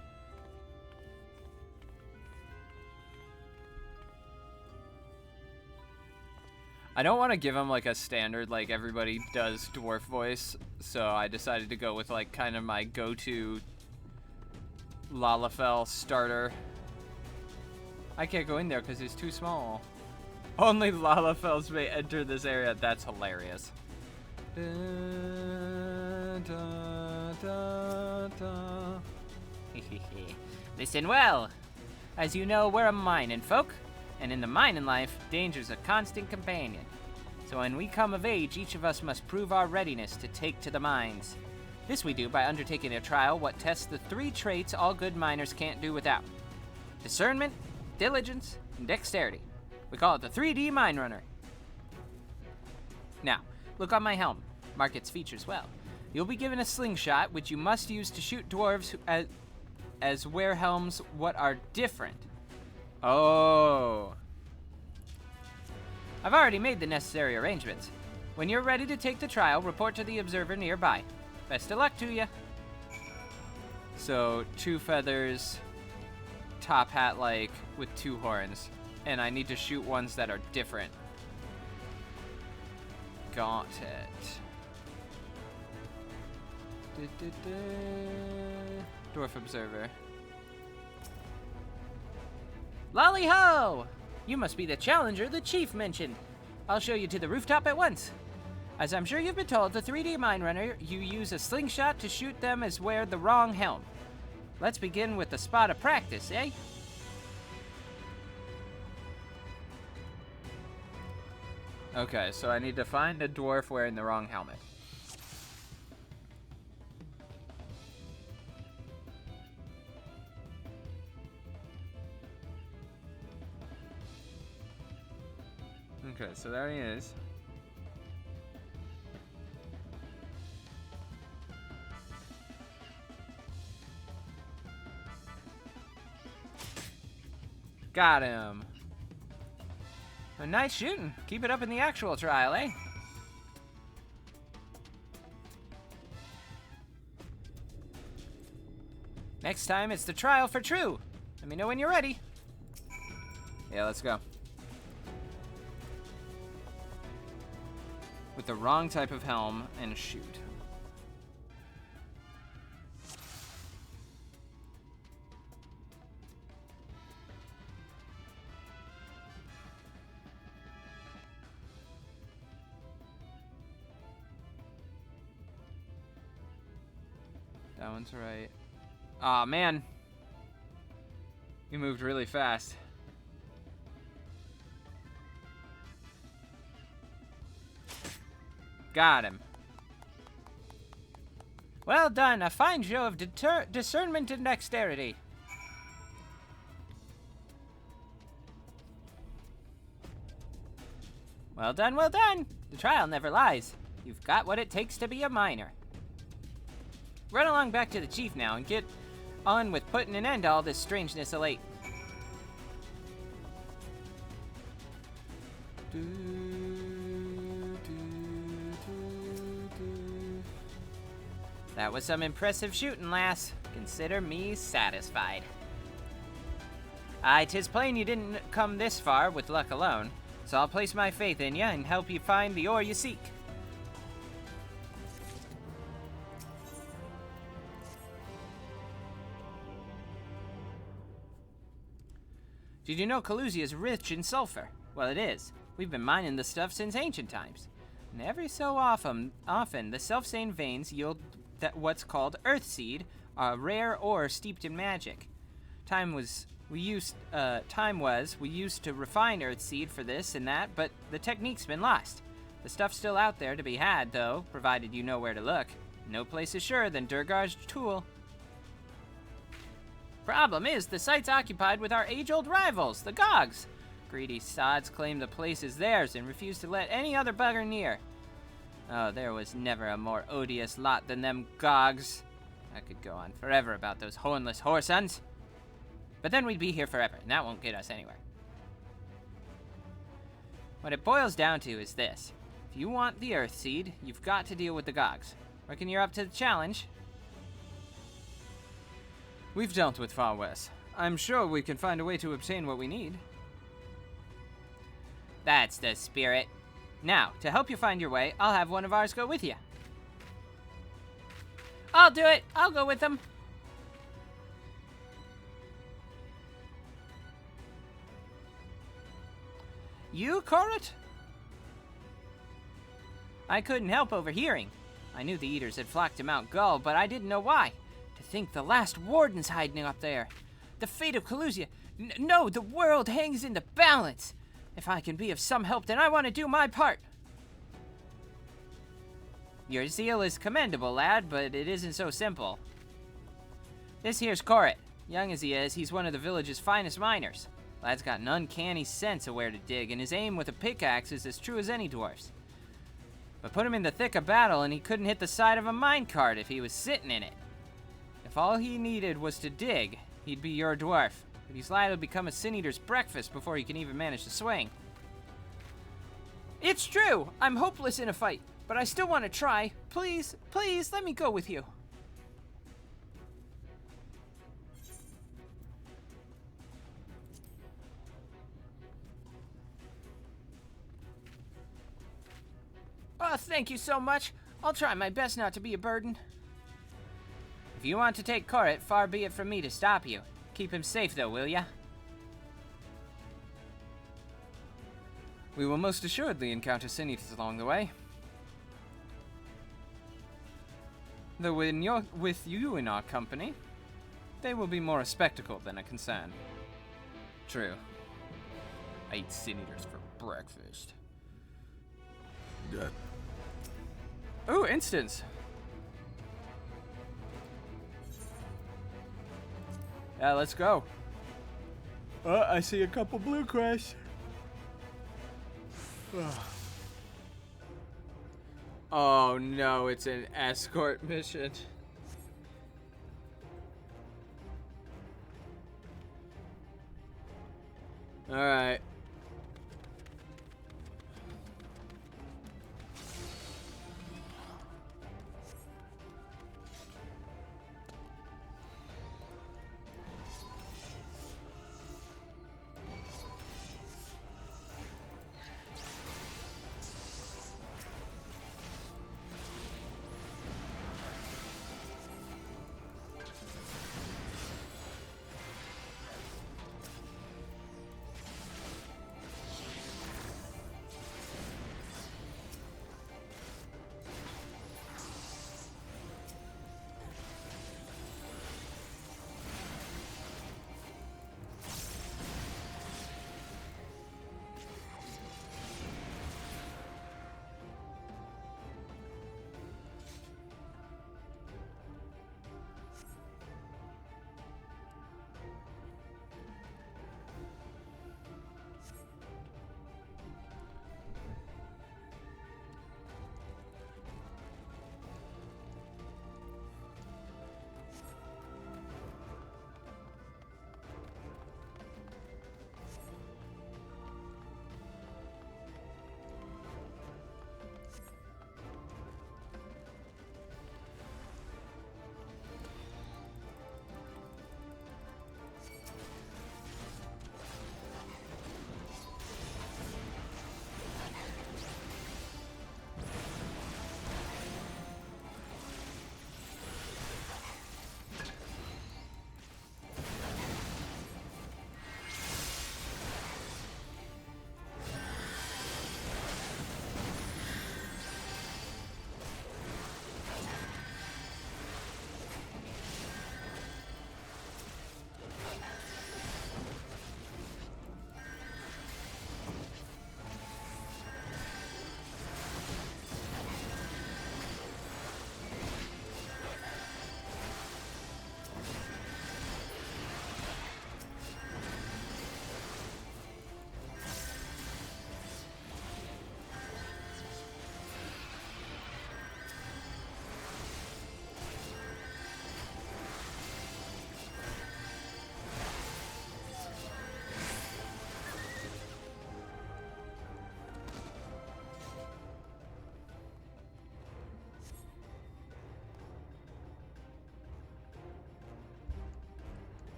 I don't want to give him like a standard like everybody does dwarf voice, so I decided to go with like kind of my go-to Lalafell starter. I can't go in there because he's too small. Only Lalafells may enter this area. That's hilarious. Da, da, da, da. Listen well. As you know, we're a mining folk, and in the mining life, danger's a constant companion. So when we come of age, each of us must prove our readiness to take to the mines. This we do by undertaking a trial what tests the 3 traits all good miners can't do without: discernment, diligence, and dexterity. We call it the 3D Mine Runner. Now, look on my helm. Mark its features well. You'll be given a slingshot, which you must use to shoot dwarves as wear helms what are different. Oh. I've already made the necessary arrangements. When you're ready to take the trial, report to the observer nearby. Best of luck to you. So, 2 feathers, top hat like with 2 horns, and I need to shoot ones that are different. Got it. Dwarf observer. Lolly ho! You must be the challenger the chief mentioned. I'll show you to the rooftop at once. As I'm sure you've been told, the 3D Mine Runner, you use a slingshot to shoot them as wear the wrong helm. Let's begin with the spot of practice, eh? Okay, so I need to find a dwarf wearing the wrong helmet. Okay, so there he is. Got him. A nice shooting. Keep it up in the actual trial, eh? Next time, it's the trial for true. Let me know when you're ready. Yeah, let's go. With the wrong type of helm and shoot. That one's right. Aw, man. You moved really fast. Got him. Well done. A fine show of discernment and dexterity. Well done, well done. The trial never lies. You've got what it takes to be a miner. Run along back to the chief now and get on with putting an end to all this strangeness of late. That was some impressive shooting, lass. Consider me satisfied. Aye, 'tis plain you didn't come this far with luck alone, so I'll place my faith in you and help you find the ore you seek. Did you know Kalusia is rich in sulfur? Well, it is. We've been mining the stuff since ancient times. And every so often the self-same veins yield what's called earthseed, a rare ore steeped in magic. We used to refine earthseed for this and that, but the technique's been lost. The stuff's still out there to be had, though, provided you know where to look. No place is surer than Durgar's tool. Problem is, the site's occupied with our age-old rivals, the Gogs. Greedy sods claim the place is theirs and refuse to let any other bugger near. Oh, there was never a more odious lot than them Gogs. I could go on forever about those hornless whoresons. But then we'd be here forever, and that won't get us anywhere. What it boils down to is this. If you want the Earthseed, you've got to deal with the Gogs. Reckon you're up to the challenge? We've dealt with Far West. I'm sure we can find a way to obtain what we need. That's the spirit. Now, to help you find your way, I'll have one of ours go with you. I'll do it. I'll go with them. You, Corrit? I couldn't help overhearing. I knew the Eaters had flocked to Mount Gull, but I didn't know why. To think the last warden's hiding up there. The fate of Kalusia. No, the world hangs in the balance. balance. If I can be of some help, then I want to do my part. Your zeal is commendable, lad, but it isn't so simple. This here's Corrit. Young as he is, he's one of the village's finest miners. Lad's got an uncanny sense of where to dig, and his aim with a pickaxe is as true as any dwarf's. But put him in the thick of battle, and he couldn't hit the side of a minecart if he was sitting in it. If all he needed was to dig, he'd be your dwarf. But he's liable to become a sin eater's breakfast before he can even manage to swing. It's true! I'm hopeless in a fight, but I still want to try. Please, please, let me go with you. Oh, thank you so much. I'll try my best not to be a burden. If you want to take Corrit, far be it from me to stop you. Keep him safe, though, will ya? We will most assuredly encounter sin eaters along the way. Though with you in our company, they will be more a spectacle than a concern. True. I eat sin eaters for breakfast. Ooh, instance. Yeah, let's go. Oh, I see a couple blue quests. Oh no, it's an escort mission. Alright.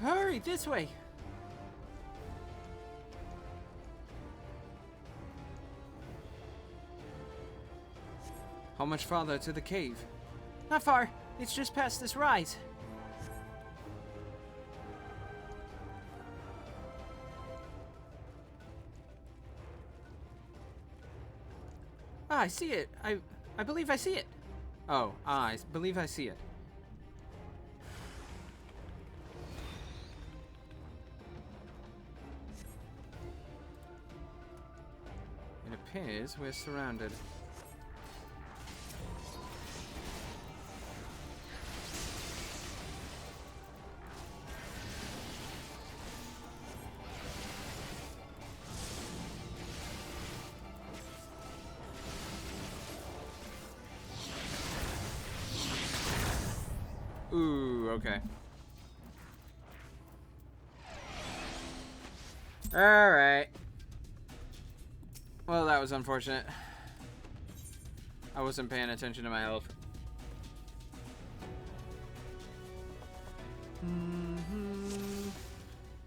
Hurry, this way! How much farther to the cave? Not far. It's just past this rise. Ah, I see it. I believe I see it. Oh, I believe I see it. It appears we're surrounded. Ooh, okay. Alright. Well, that was unfortunate. I wasn't paying attention to my health.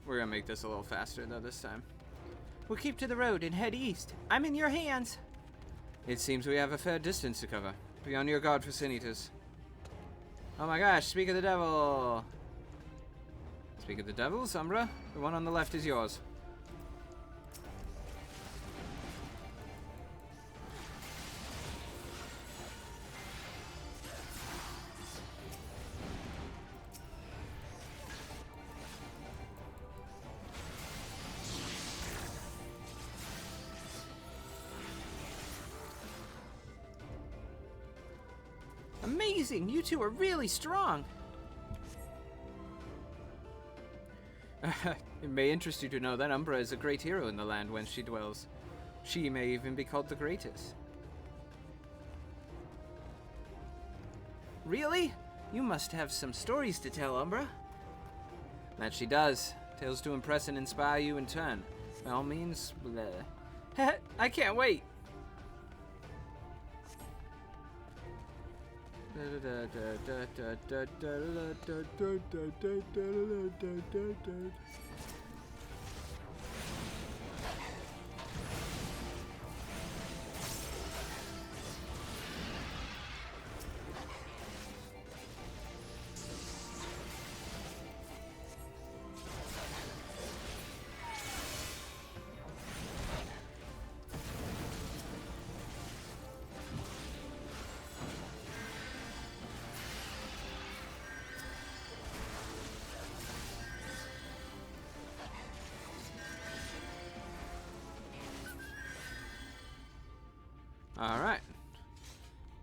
We're gonna make this a little faster, though, this time. We'll keep to the road and head east. I'm in your hands. It seems we have a fair distance to cover. Be on your guard for sin eaters. Oh my gosh, speak of the devil! Speak of the devil, Sombra. The one on the left is yours. Amazing! You two are really strong! It may interest you to know that Umbra is a great hero in the land whence she dwells. She may even be called the greatest. Really? You must have some stories to tell, Umbra. That she does. Tales to impress and inspire you in turn. By all means, bleh. I can't wait! Alright.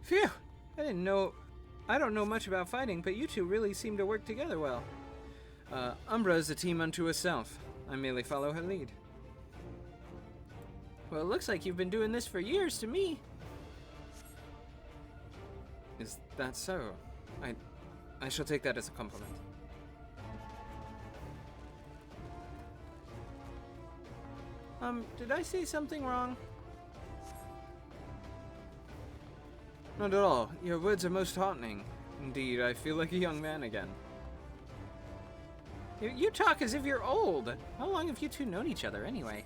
Phew! I don't know much about fighting, but you two really seem to work together well. Umbra is a team unto herself. I merely follow her lead. Well, it looks like you've been doing this for years to me. Is that so? I shall take that as a compliment. Did I say something wrong? Not at all. Your words are most heartening. Indeed, I feel like a young man again. You talk as if you're old. How long have you two known each other anyway?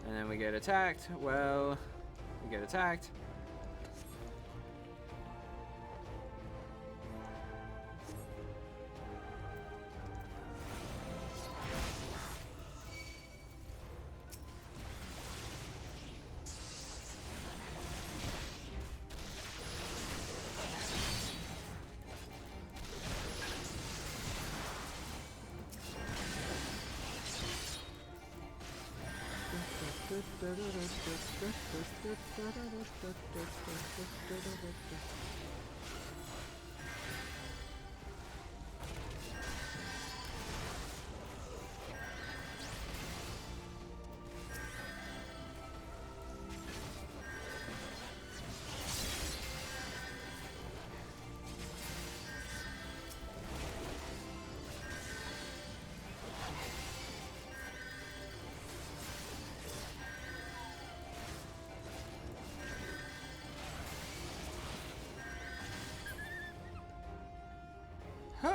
And then we get attacked. Well, we get attacked.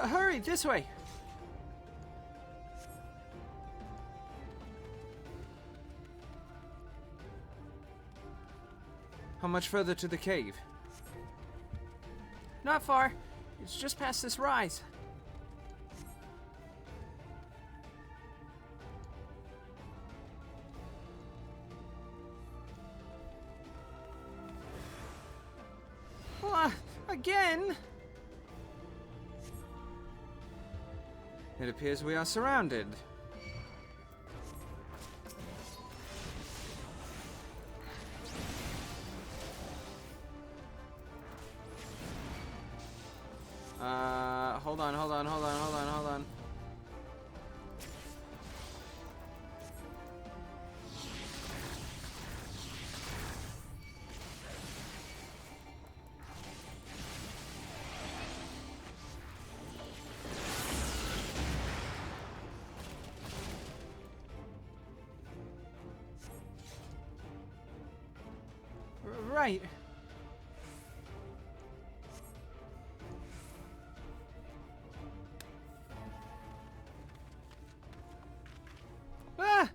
Hurry, this way! much further to the cave? Not far. It's just past this rise. Again? It appears we are surrounded. Hold on. Right. Ah!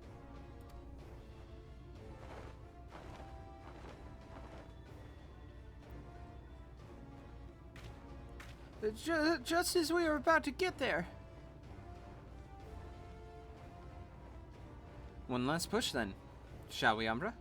Just as we were about to get there. One last push then. Shall we, Umbra?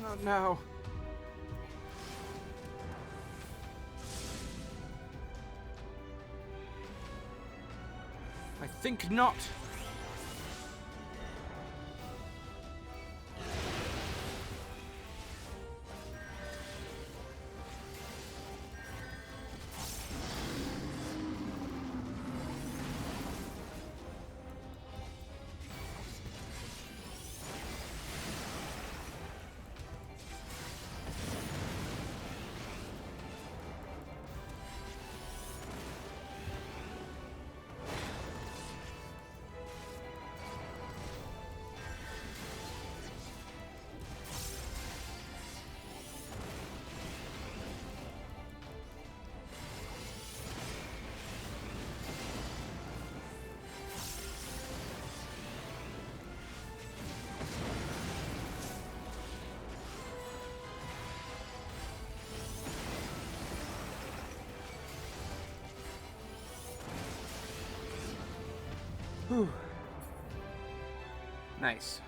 Not now. I think not. Whew. Nice.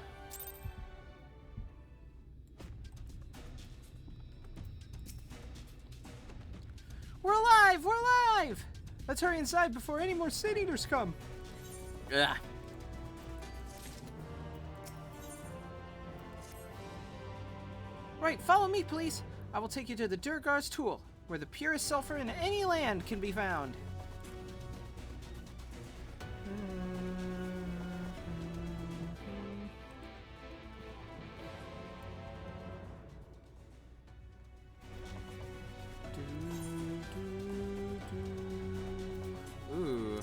alive! Let's hurry inside before any more Sin Eaters come. Ugh. Right, follow me, please. I will take you to the Durgar's Tool, where the purest sulfur in any land can be found. Ooh.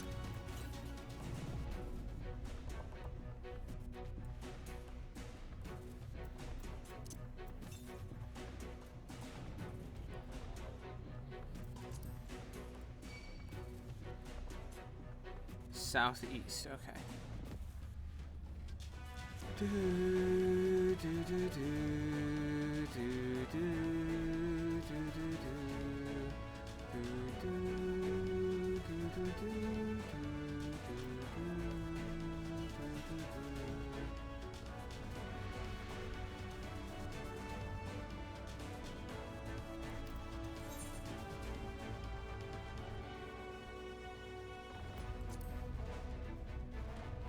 Southeast, okay.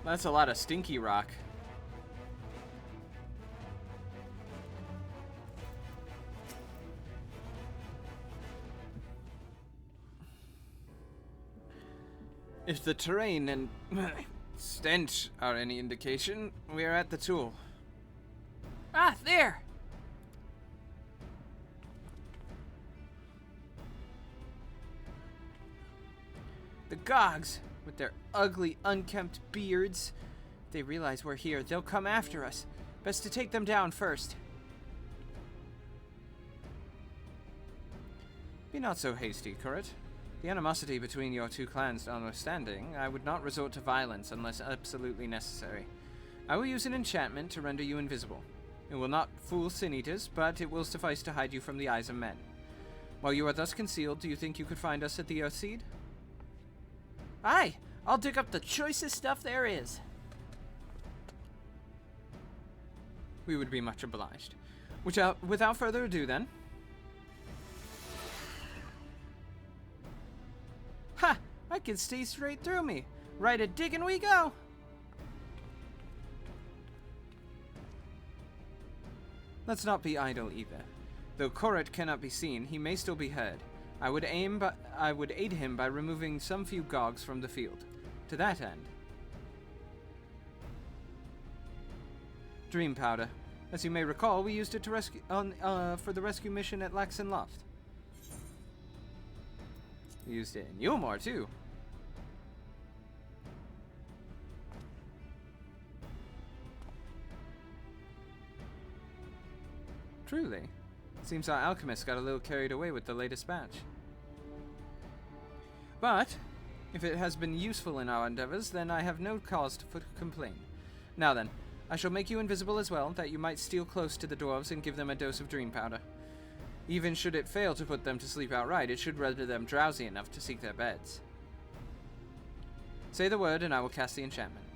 That's a lot of stinky rock. If the terrain and stench are any indication, we are at the tool. Ah, there! The Gogs, with their ugly, unkempt beards. If they realize we're here, they'll come after us. Best to take them down first. Be not so hasty, Currit. The animosity between your two clans notwithstanding, I would not resort to violence unless absolutely necessary. I will use an enchantment to render you invisible. It will not fool Sin Eaters, but it will suffice to hide you from the eyes of men. While you are thus concealed, do you think you could find us at the Earthseed? Aye, I'll dig up the choicest stuff there is. We would be much obliged. Without further ado, then. Ha! I can see straight through me. Right a diggin' we go. Let's not be idle either. Though Corrit cannot be seen, he may still be heard. I would aid him by removing some few Gogs from the field. To that end. Dream powder. As you may recall, we used it to rescue for the rescue mission at Laxon Loft. We used it in Yulmore too. Truly. Seems our alchemist got a little carried away with the latest batch. But, if it has been useful in our endeavors, then I have no cause to complain. Now then, I shall make you invisible as well, that you might steal close to the dwarves and give them a dose of dream powder. Even should it fail to put them to sleep outright, it should render them drowsy enough to seek their beds. Say the word and I will cast the enchantment.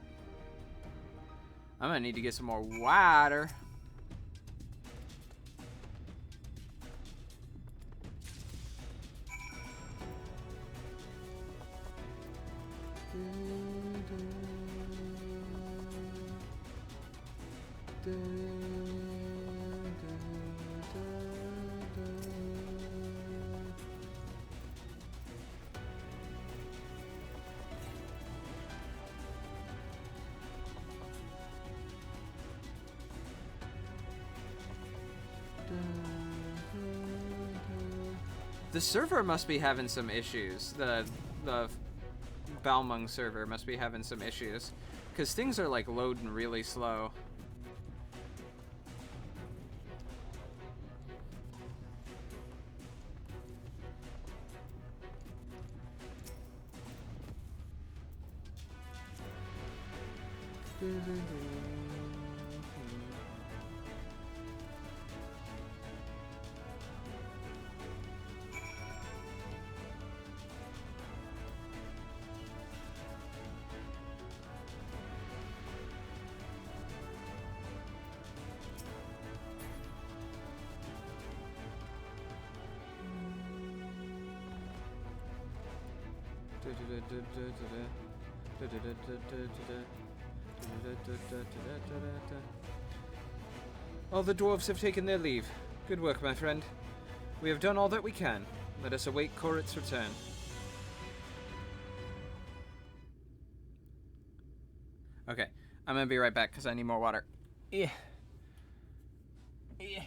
I'm gonna need to get some more water. The server must be having some issues. The Balmung server must be having some issues, because things are like loading really slow. All the dwarves have taken their leave. Good work, my friend. We have done all that we can. Let us await Korit's return. Okay, I'm gonna be right back because I need more water. Yeah. Yeah.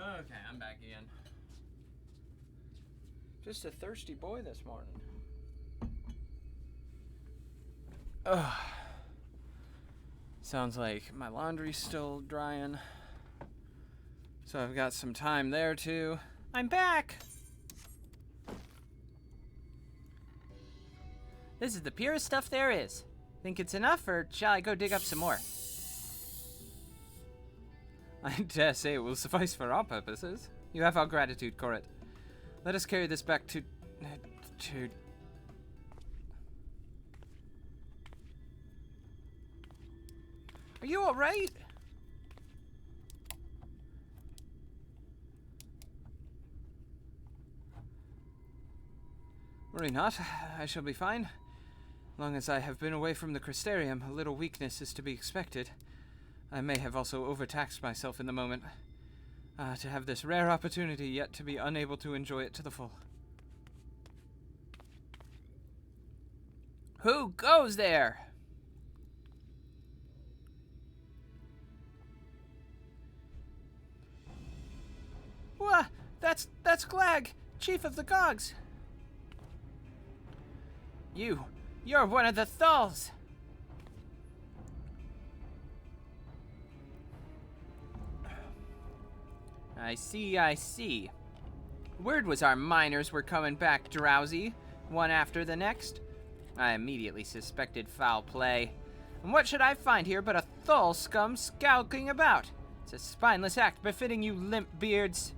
Okay, I'm back again. Just a thirsty boy this morning. Ugh. Sounds like my laundry's still drying. So I've got some time there too. I'm back! This is the purest stuff there is. Think it's enough, or shall I go dig up some more? I dare say it will suffice for our purposes. You have our gratitude, Korit. Let us carry this back to... Are you alright? Worry not. I shall be fine. Long as I have been away from the Crystarium, a little weakness is to be expected. I may have also overtaxed myself in the moment. To have this rare opportunity, yet to be unable to enjoy it to the full. Who goes there? Wah! That's Glag, Chief of the Gogs. You're one of the Thulls. I see. Word was our miners were coming back drowsy, one after the next. I immediately suspected foul play. And what should I find here but a Thull scum skulking about? It's a spineless act befitting you limp beards.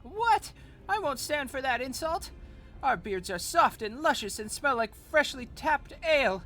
What? I won't stand for that insult. Our beards are soft and luscious and smell like freshly tapped ale.